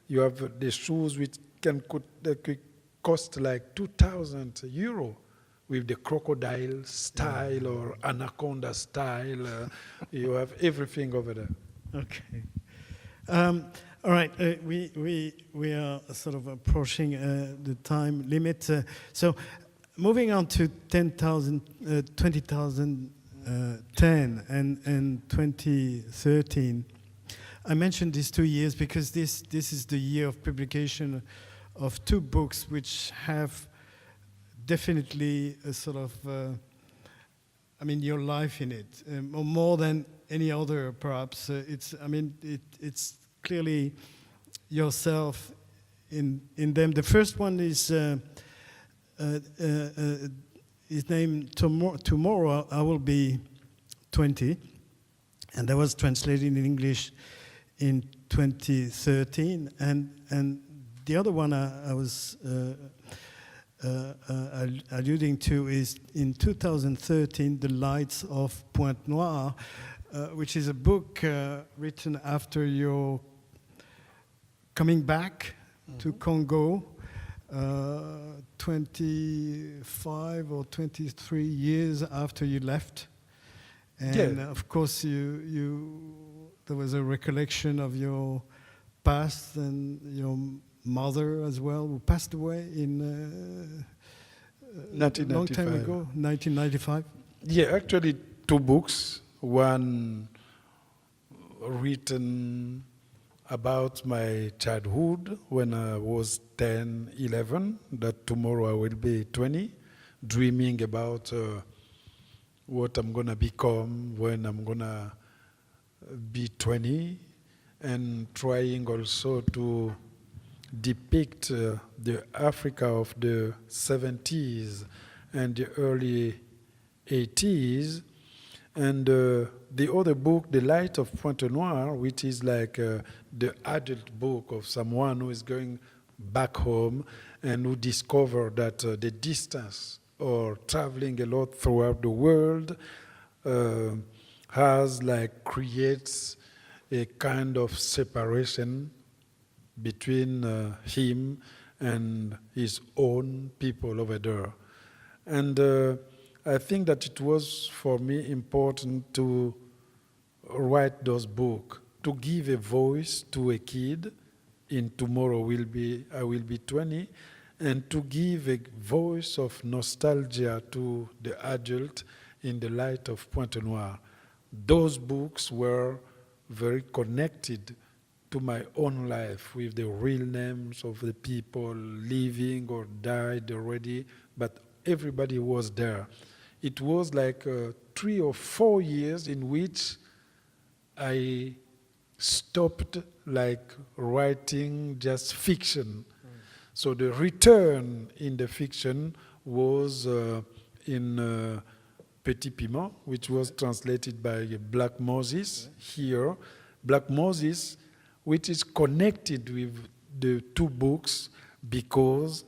you have the shoes which can cost like 2,000 euro with the crocodile style or anaconda style. You have everything over there. Okay. All right, we are sort of approaching the time limit. So moving on to 2010 and 2013. I mentioned these 2 years because this is the year of publication of 2 books which have definitely a sort of, your life in it, more than any other perhaps. It's clearly yourself in them. The first one is named Tomorrow I Will Be 20, and that was translated in English in 2013, and the other one I was alluding to is in 2013, The Lights of Pointe Noire, which is a book written after your coming back to Congo 25 or 23 years after you left. And of course, there was a recollection of your past and your mother as well, who passed away in a long time ago, 1995. Yeah, actually 2 books. One written about my childhood when I was 10, 11, that tomorrow I will be 20, dreaming about what I'm going to become when I'm going to be 20, and trying also to depict the Africa of the 70s and the early 80s. And the other book, The Light of Pointe Noire, which is like the adult book of someone who is going back home and who discovered that the distance or traveling a lot throughout the world creates a kind of separation between him and his own people over there. And I think that it was for me important to write those books, to give a voice to a kid. In tomorrow I will be 20, and to give a voice of nostalgia to the adult in The Light of Pointe Noire. Those books were very connected to my own life with the real names of the people living or died already, but everybody was there. It was like 3 or 4 years in which I stopped like writing just fiction. So the return in the fiction was in Petit Piment, which was translated by Black Moses here. Black Moses, which is connected with the 2 books because,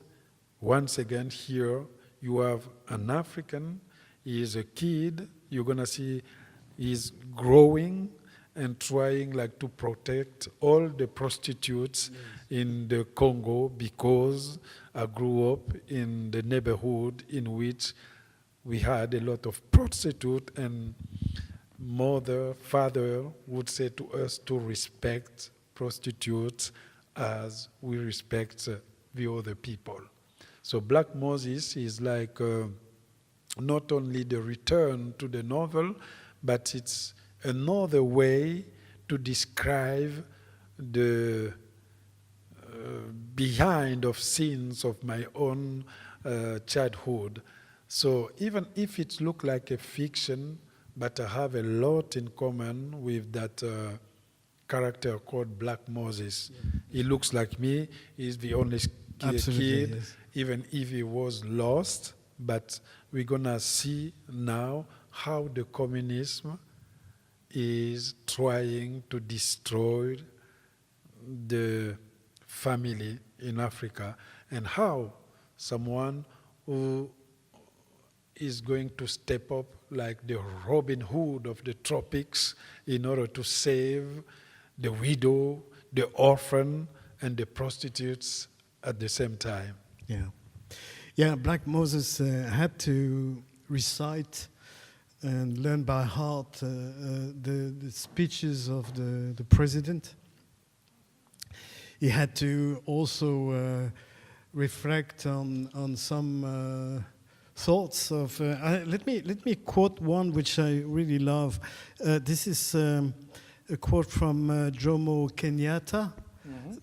once again, here you have an African, he is a kid, you're going to see he's growing and trying like to protect all the prostitutes in the Congo, because I grew up in the neighborhood in which we had a lot of prostitutes, and father would say to us to respect prostitutes as we respect the other people. So Black Moses is like not only the return to the novel, but it's another way to describe the behind of scenes of my own childhood. So even if it looks like a fiction, but I have a lot in common with that character called Black Moses. Yeah. He looks like me. He's the only kid, yes. Even if he was lost. But we're going to see now how the communism is trying to destroy the family in Africa, and how someone who is going to step up like the Robin Hood of the tropics in order to save the widow, the orphan, and the prostitutes at the same time. Yeah, Black Moses had to recite and learn by heart the speeches of the president. He had to also reflect on some thoughts of. Let me quote one which I really love. This is a quote from Jomo Kenyatta,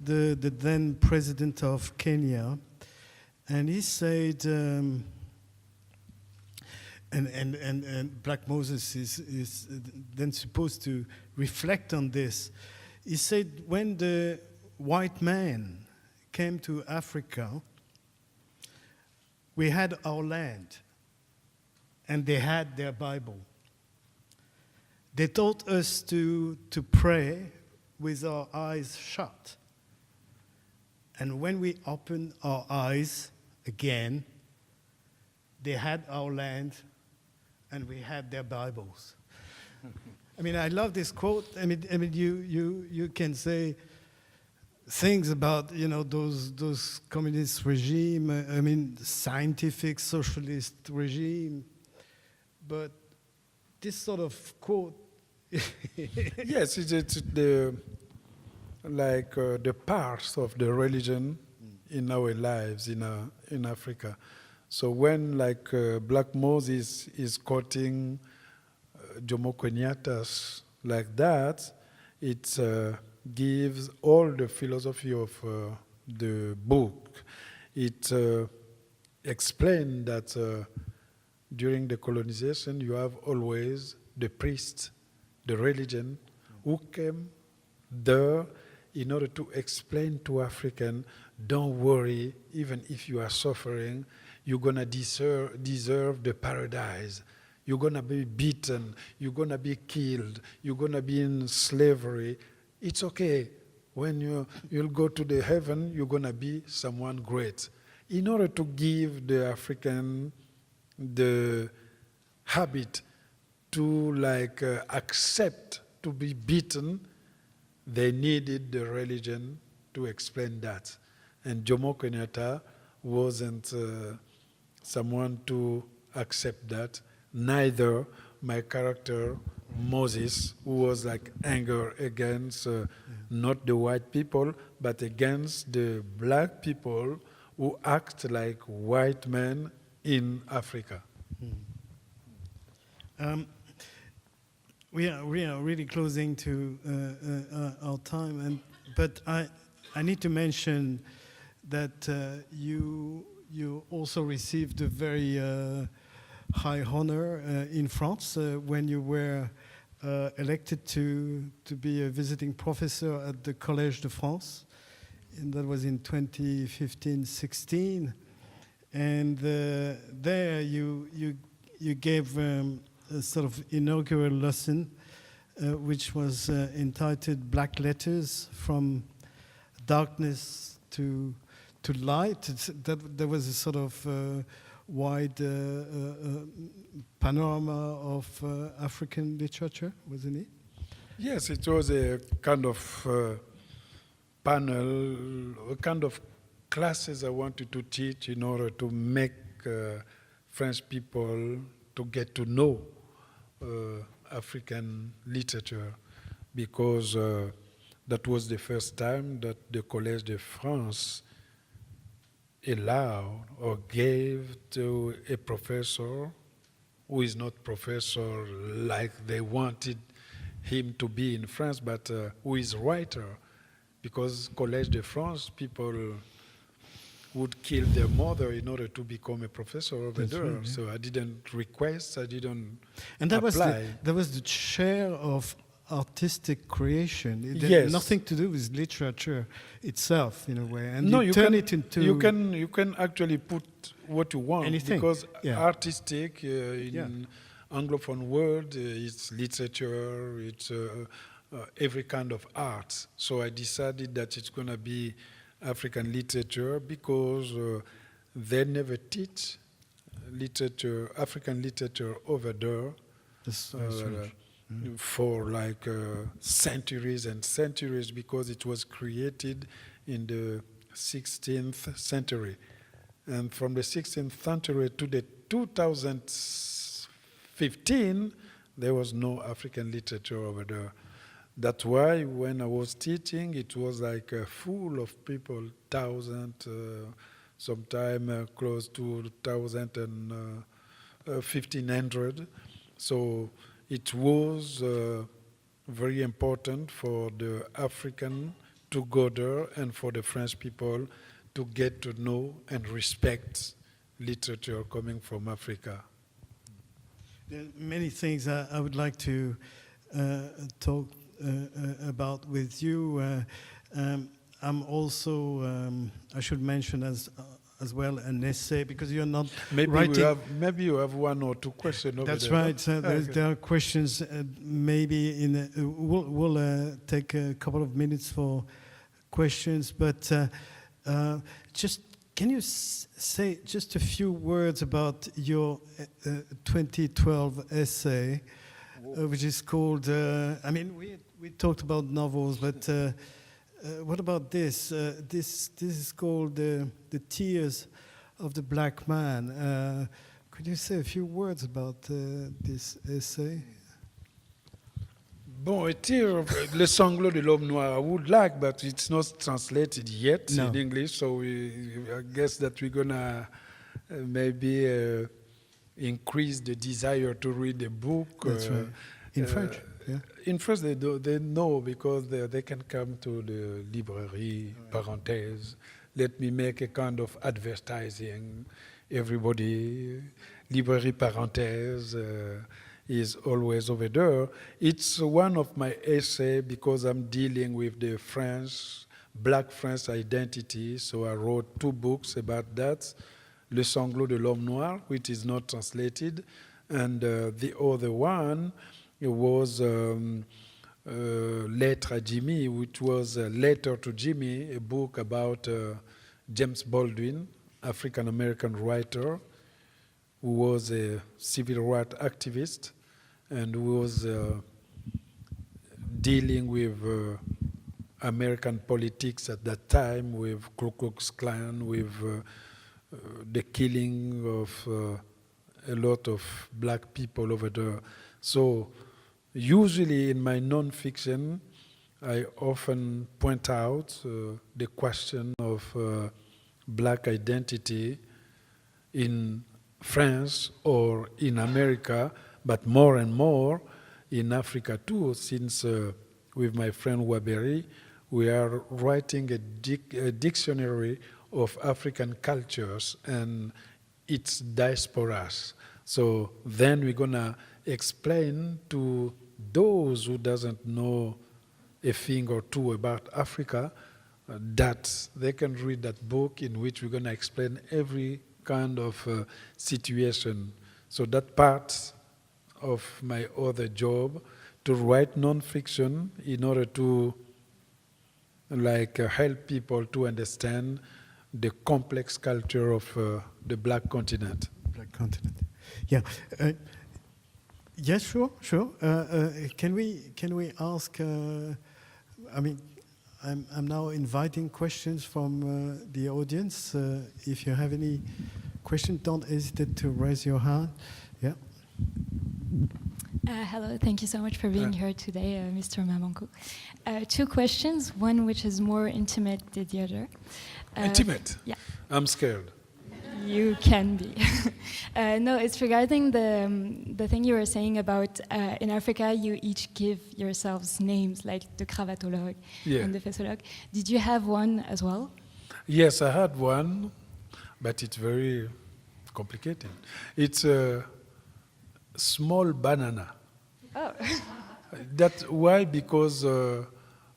the then president of Kenya, and he said. And Black Moses is then supposed to reflect on this. He said, when the white man came to Africa, we had our land, and they had their Bible. They taught us to pray with our eyes shut. And when we opened our eyes again, they had our land and we had their Bibles. I mean, I love this quote. I mean, you can say things about, you know, those communist regime, I mean, scientific socialist regime, but this sort of quote. Yes, it's the the parts of the religion in our lives in Africa. So when Black Moses is quoting Jomo Kenyatta's like that, it gives all the philosophy of the book. It explains that during the colonization, you have always the priest, the religion, who came there in order to explain to African, don't worry, even if you are suffering, you're going to deserve the paradise. You're going to be beaten. You're going to be killed. You're going to be in slavery. It's okay. When you'll go to the heaven, you're going to be someone great. In order to give the African the habit to accept to be beaten, they needed the religion to explain that. And Jomo Kenyatta wasn't someone to accept that. Neither my character, Moses, who was anger against not the white people, but against the black people who act like white men in Africa. We are really closing to our time, but I need to mention that you also received a very high honor in France when you were elected to be a visiting professor at the Collège de France, and that was in 2015-16. And there you gave a sort of inaugural lesson, which was entitled "Black Letters from Darkness to Light." There was a sort of wide panorama of African literature, wasn't it? Yes, it was a kind of panel, a kind of classes I wanted to teach in order to make French people to get to know African literature, because that was the first time that the Collège de France allowed or gave to a professor who is not professor like they wanted him to be in France, but who is writer, because Collège de France people would kill their mother in order to become a professor over there. Right, yeah. So I didn't request, I didn't apply. That was the chair of artistic creation. It had yes. nothing to do with literature itself, in a way. And no, you turn it into... You can actually put what you want. Anything. Because yeah. artistic in Anglophone world, it's literature, it's every kind of art. So I decided that it's going to be African literature, because they never teach literature, African literature over there for centuries and centuries, because it was created in the 16th century. And from the 16th century to the 2015, there was no African literature over there. That's why when I was teaching, it was full of people, sometime close to 1,000 and 1,500. So it was very important for the African to go there and for the French people to get to know and respect literature coming from Africa. There are many things I would like to talk about with you. I'm also, I should mention as well an essay, because you're not writing. Maybe you have one or two questions over That's there. right. So there are questions. Maybe we'll take a couple of minutes for questions. But Just can you say just a few words about your 2012 essay, which is called? I mean, we talked about novels, but what about this? This is called "The Tears of the Black Man." Could you say a few words about this essay? Bon, Le Sanglot de l'Homme Noir, I would like, but it's not translated yet in English, so I guess that we're going to maybe increase the desire to read the book. That's right. In French? Yeah. In French, they know because they can come to the librairie, parenthèse. Let me make a kind of advertising. Everybody, librairie parenthèse is always over there. It's one of my essays because I'm dealing with the Black French identity. So I wrote 2 books about that. Le Sanglot de l'Homme Noir, which is not translated. And the other one was Lettre à Jimmy, which was a letter to Jimmy, a book about James Baldwin, African-American writer, who was a civil rights activist and who was dealing with American politics at that time, with Ku Klux Klan, with the killing of a lot of black people over there. So usually in my nonfiction, I often point out the question of black identity in France or in America, but more and more in Africa too, since with my friend Waberi, we are writing a dictionary of African cultures and its diasporas. So then we're gonna explain to those who doesn't know a thing or two about Africa that they can read that book in which we're gonna explain every kind of situation. So that part of my other job, to write nonfiction in order to help people to understand the complex culture of the black continent. Black continent. Yeah. Yes, sure. Can we ask? I mean, I'm now inviting questions from the audience. If you have any questions, don't hesitate to raise your hand. Yeah. Hello, thank you so much for being here today, Mr. Mabanckou. 2 questions, one which is more intimate than the other. Intimate? Yeah. I'm scared. You can be. No, it's regarding the thing you were saying about in Africa you each give yourselves names, like the cravatologue and the faisologue. Did you have one as well? Yes, I had one, but it's very complicated. It's a small banana. Oh. That's why, because I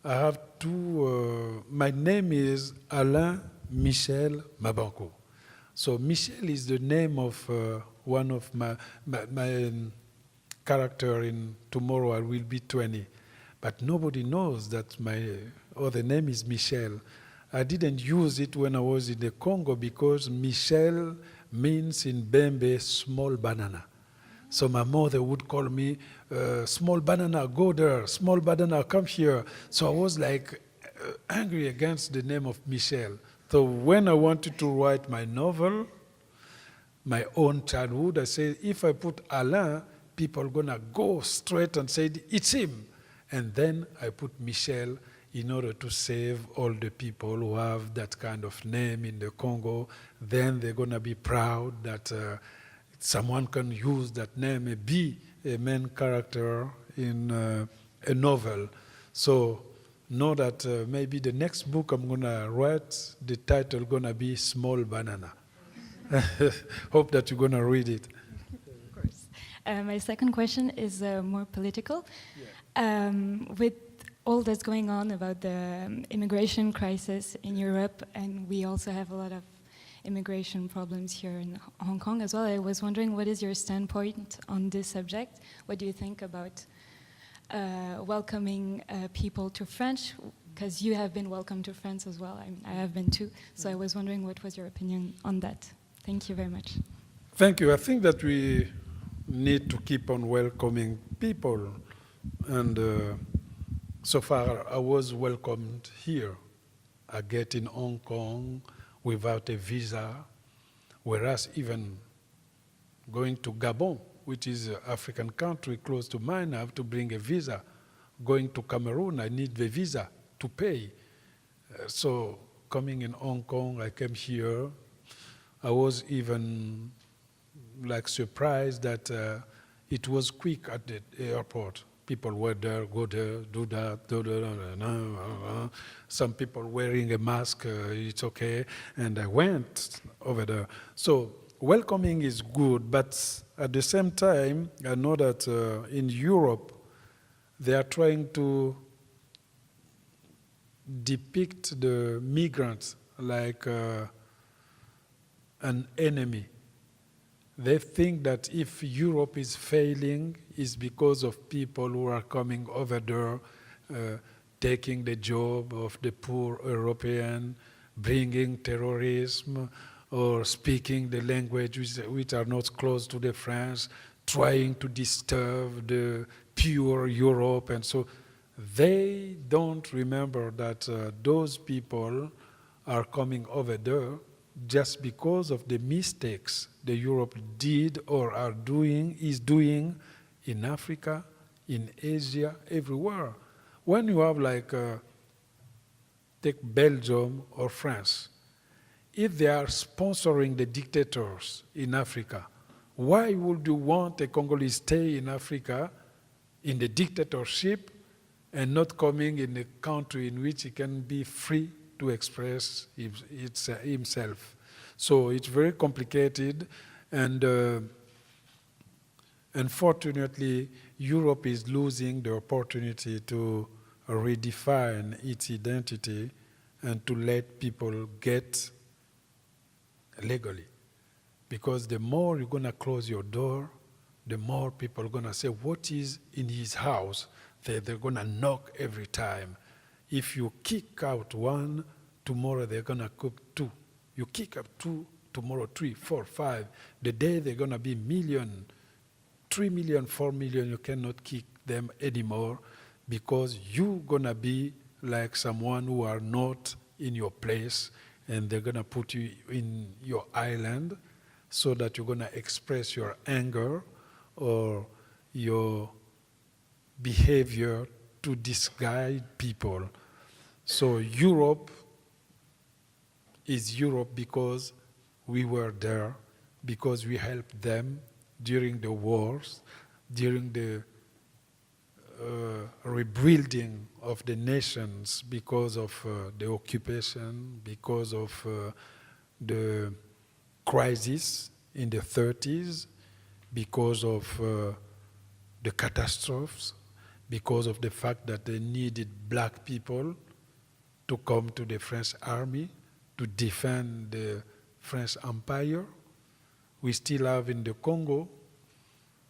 have 2, my name is Alain Michel Mabanckou. So Michel is the name of one of my character in Tomorrow I Will Be 20. But nobody knows that my other name is Michel. I didn't use it when I was in the Congo because Michel means in Bembe small banana. So my mother would call me, small banana, go there, small banana, come here. So I was angry against the name of Michel. So when I wanted to write my novel, my own childhood, I said, if I put Alain, people are gonna go straight and say, it's him. And then I put Michel in order to save all the people who have that kind of name in the Congo. Then they're gonna be proud that someone can use that name and be a main character in a novel. So know that maybe the next book I'm gonna write, the title gonna be Small Banana. Hope that you're gonna read it. Of course. My second question is more political. Yeah. With all that's going on about the immigration crisis in Europe, and we also have a lot of immigration problems here in Hong Kong as well. I was wondering, what is your standpoint on this subject? What do you think about welcoming people to France because you have been welcome to France as well. I have been too. So I was wondering what was your opinion on that. Thank you very much. Thank you. I think that we need to keep on welcoming people. And so far, I was welcomed here. I get in Hong Kong without a visa, whereas even going to Gabon, which is an African country close to mine, I have to bring a visa. Going to Cameroon, I need the visa to pay. So coming in Hong Kong, I came here. I was even surprised that it was quick at the airport. People were there, go there, do that, do that. Some people wearing a mask, it's okay. And I went over there. So welcoming is good, but at the same time, I know that in Europe, they are trying to depict the migrants like an enemy. They think that if Europe is failing, it's because of people who are coming over there, taking the job of the poor European, bringing terrorism, or speaking the language which are not close to the French, trying to disturb the pure Europe. And so they don't remember that those people are coming over there just because of the mistakes the Europe did or is doing in Africa, in Asia, everywhere. When you have take Belgium or France, if they are sponsoring the dictators in Africa, why would you want a Congolese stay in Africa in the dictatorship and not coming in a country in which he can be free to express himself? So it's very complicated, and unfortunately, Europe is losing the opportunity to redefine its identity and to let people get legally. Because the more you're going to close your door, the more people are going to say, what is in his house? They're going to knock every time. If you kick out one, tomorrow they're going to cook two. You kick up two, tomorrow 3, 4, 5. The day they're going to be million, 3 million, 4 million, you cannot kick them anymore because you're going to be like someone who are not in your place, and they're going to put you in your island so that you're going to express your anger or your behavior to disguise people. So Europe is Europe because we were there, because we helped them during the wars, during the rebuilding of the nations because of the occupation, because of the crisis in the 30s, because of the catastrophes, because of the fact that they needed black people to come to the French army to defend the French Empire. We still have in the Congo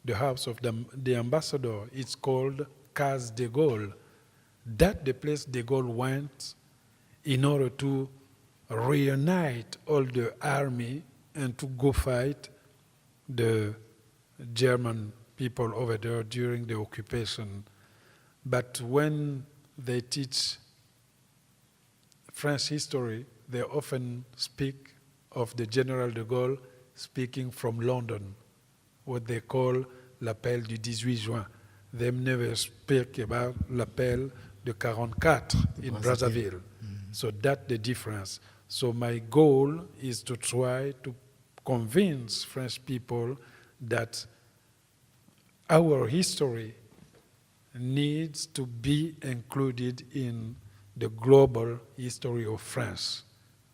the house of the ambassador. It's called Case de Gaulle. That's the place de Gaulle went in order to reunite all the army and to go fight the German people over there during the occupation. But when they teach French history, they often speak of the General de Gaulle speaking from London, what they call l'appel du 18 juin. They never speak about l'appel de 44 in Brazzaville. So that's the difference. So my goal is to try to convince French people that our history needs to be included in the global history of France.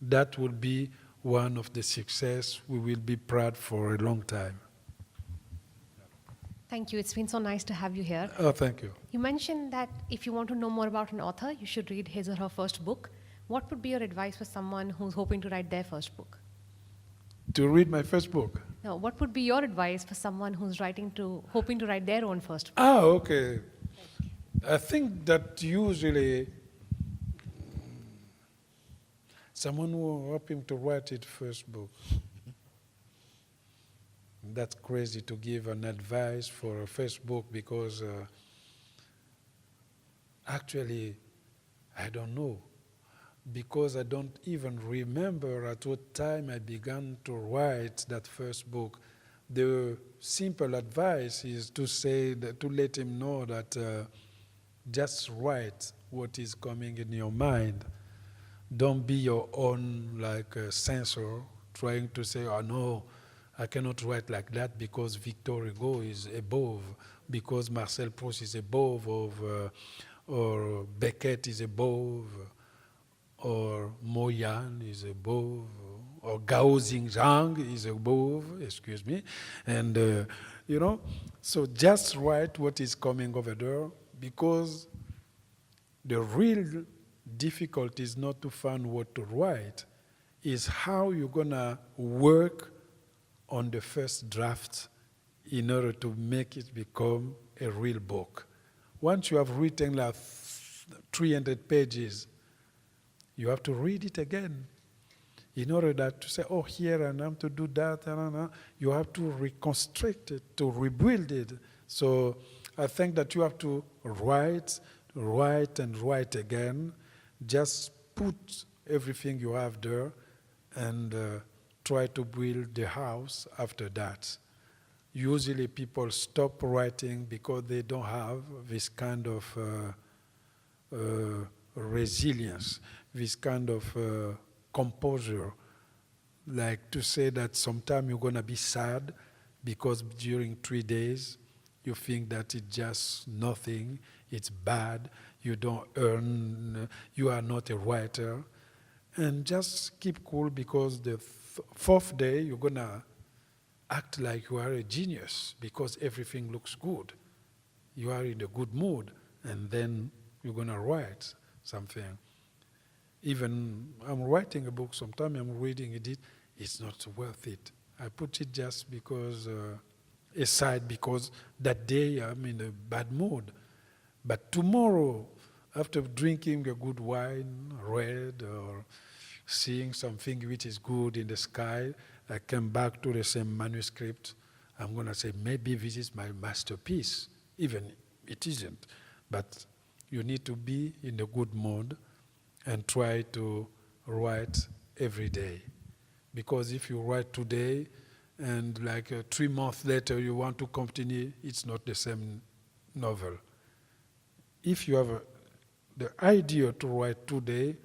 That will be one of the success we will be proud for a long time. Thank you. It's been so nice to have you here. Oh, thank you. You mentioned that if you want to know more about an author, you should read his or her first book. What would be your advice for someone who's hoping to write their first book? To read my first book. Now, what would be your advice for someone who's hoping to write their own first book? Ah, okay. I think that usually Someone who helped him to write his first book. That's crazy to give an advice for a first book because actually, I don't know. Because I don't even remember at what time I began to write that first book. The simple advice is to say that, to let him know that just write what is coming in your mind. Don't be your own censor, trying to say, oh no, I cannot write like that because Victor Hugo is above, because Marcel Proust is above, or Beckett is above, or Moyan is above, or Gao Xingzhang is above, excuse me. And, you know, so just write what is coming over there, because the real difficulty is not to find what to write, is how you're gonna work on the first draft in order to make it become a real book. Once you have written like 300 pages, you have to read it again in order that to say, oh, here and I'm to do that, you have to reconstruct it, to rebuild it. So I think that you have to write and write again. Just put everything you have there and try to build the house after that. Usually people stop writing because they don't have this kind of resilience, this kind of composure, like to say that sometime you're going to be sad because during 3 days you think that it's just nothing, it's bad, you don't earn, you are not a writer. And just keep cool because the fourth day you're going to act like you are a genius because everything looks good. You are in a good mood, and then you're going to write something. Even I'm writing a book, sometimes I'm reading it, it's not worth it. I put it just because, aside because that day I'm in a bad mood. But tomorrow, after drinking a good wine, red, or seeing something which is good in the sky, I come back to the same manuscript, I'm going to say, maybe this is my masterpiece. Even it isn't. But you need to be in a good mood and try to write every day. Because if you write today and 3 months later you want to continue, it's not the same novel. If you have the idea to write today,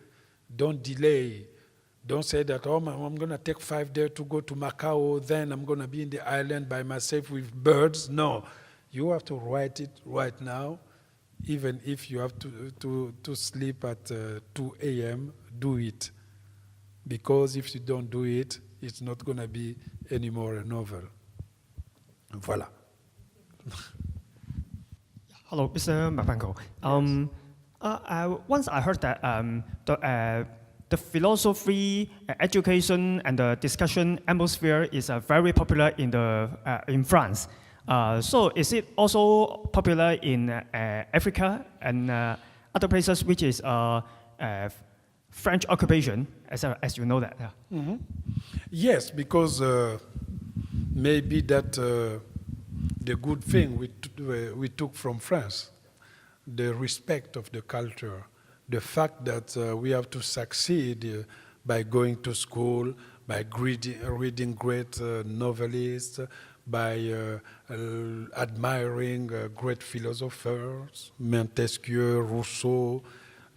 don't delay. Don't say that, oh, I'm going to take 5 days to go to Macau, then I'm going to be in the island by myself with birds. No, you have to write it right now. Even if you have to sleep at 2 a.m., do it. Because if you don't do it, it's not going to be anymore a novel. Voilà. Hello, Mr. Mabanckou. Once I heard that the philosophy, education, and the discussion atmosphere is very popular in France. So is it also popular in Africa and other places which is French occupation, as you know that? Yeah. Mm-hmm. Yes, because maybe that the good thing we took from France, the respect of the culture, the fact that we have to succeed by going to school, by reading great novelists, by admiring great philosophers, Montesquieu, Rousseau,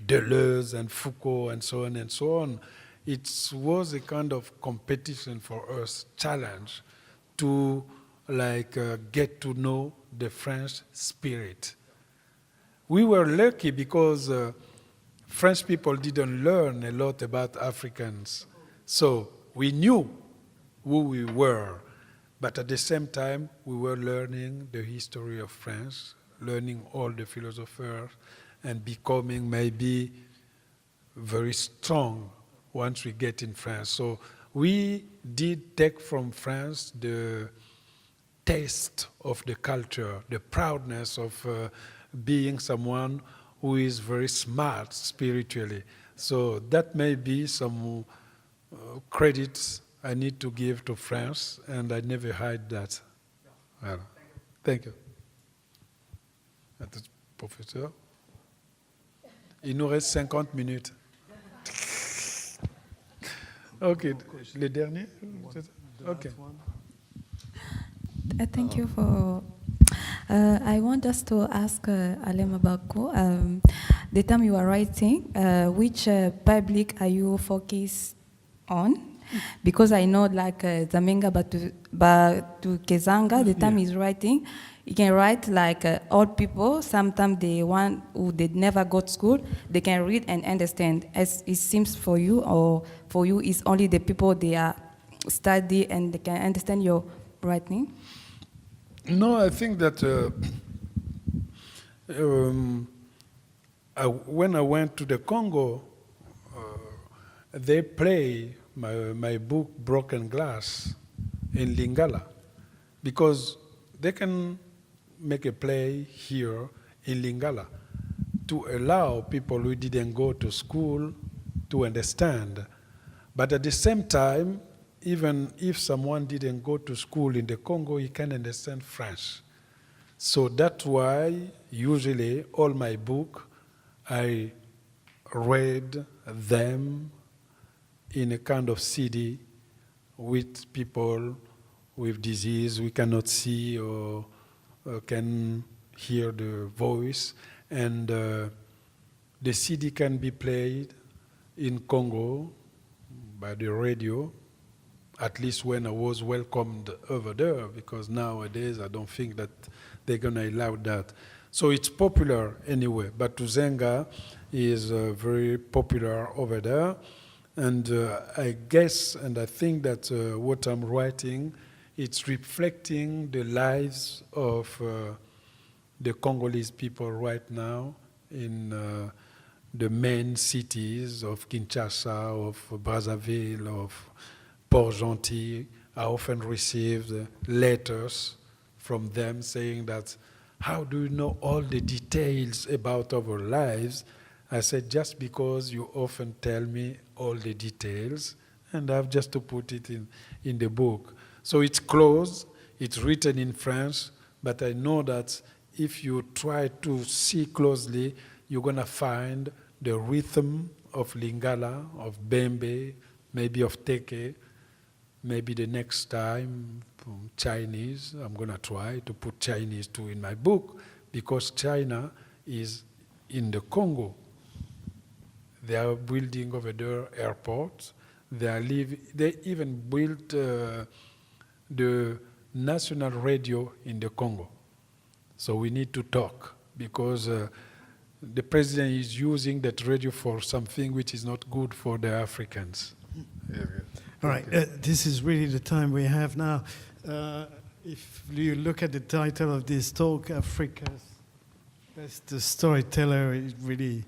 Deleuze, and Foucault, and so on and so on. It was a kind of competition for us, challenge, to get to know the French spirit. We were lucky because French people didn't learn a lot about Africans. So we knew who we were. But at the same time, we were learning the history of France, learning all the philosophers, and becoming maybe very strong once we get in France. So we did take from France the taste of the culture, the proudness of being someone who is very smart spiritually. So that may be some credits I need to give to France, and I never hide that. Voilà. Thank you. Attends, professeur. Il nous reste 50 minutes. OK. Les derniers? OK. Thank you for. I want just to ask Alain Mabanckou, the time you are writing, which public are you focused on? Because I know like Zamenga Batu Kezanga, the time he's writing, he can write like old people, sometimes the one who they never got school, they can read and understand. As it seems for you, or for you, it's only the people they are study and they can understand your writing? No, I think that when I went to the Congo, they play my book Broken Glass in Lingala, because they can make a play here in Lingala to allow people who didn't go to school to understand. But at the same time, even if someone didn't go to school in the Congo, he can understand French. So that's why usually all my book, I read them in a kind of CD with people with disease we cannot see or can hear the voice. And the CD can be played in Congo by the radio, at least when I was welcomed over there, because nowadays I don't think that they're going to allow that. So it's popular anyway, but Tuzenga is very popular over there. And I guess, and I think that what I'm writing, it's reflecting the lives of the Congolese people right now in the main cities of Kinshasa, of Brazzaville, of Port-Gentil. I often received letters from them saying that, how do you know all the details about our lives? I said, just because you often tell me all the details, and I have just to put it in the book. So it's closed, it's written in French, but I know that if you try to see closely, you're going to find the rhythm of Lingala, of Bembe, maybe of Teke, maybe the next time Chinese. I'm going to try to put Chinese too in my book, because China is in the Congo. They are building over there airports. They even built the national radio in the Congo. So we need to talk, because the president is using that radio for something which is not good for the Africans. All right, this is really the time we have now. If you look at the title of this talk, Africa's Best Storyteller, it really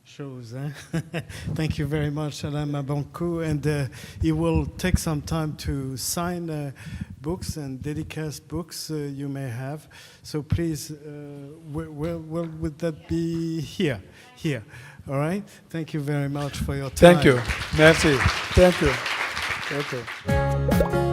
shows. Thank you very much, Alain Mabanckou. And he will take some time to sign books and dedicate books you may have. So please, would that be here? Here. All right? Thank you very much for your time. Thank you. Merci. Thank you. Thank you.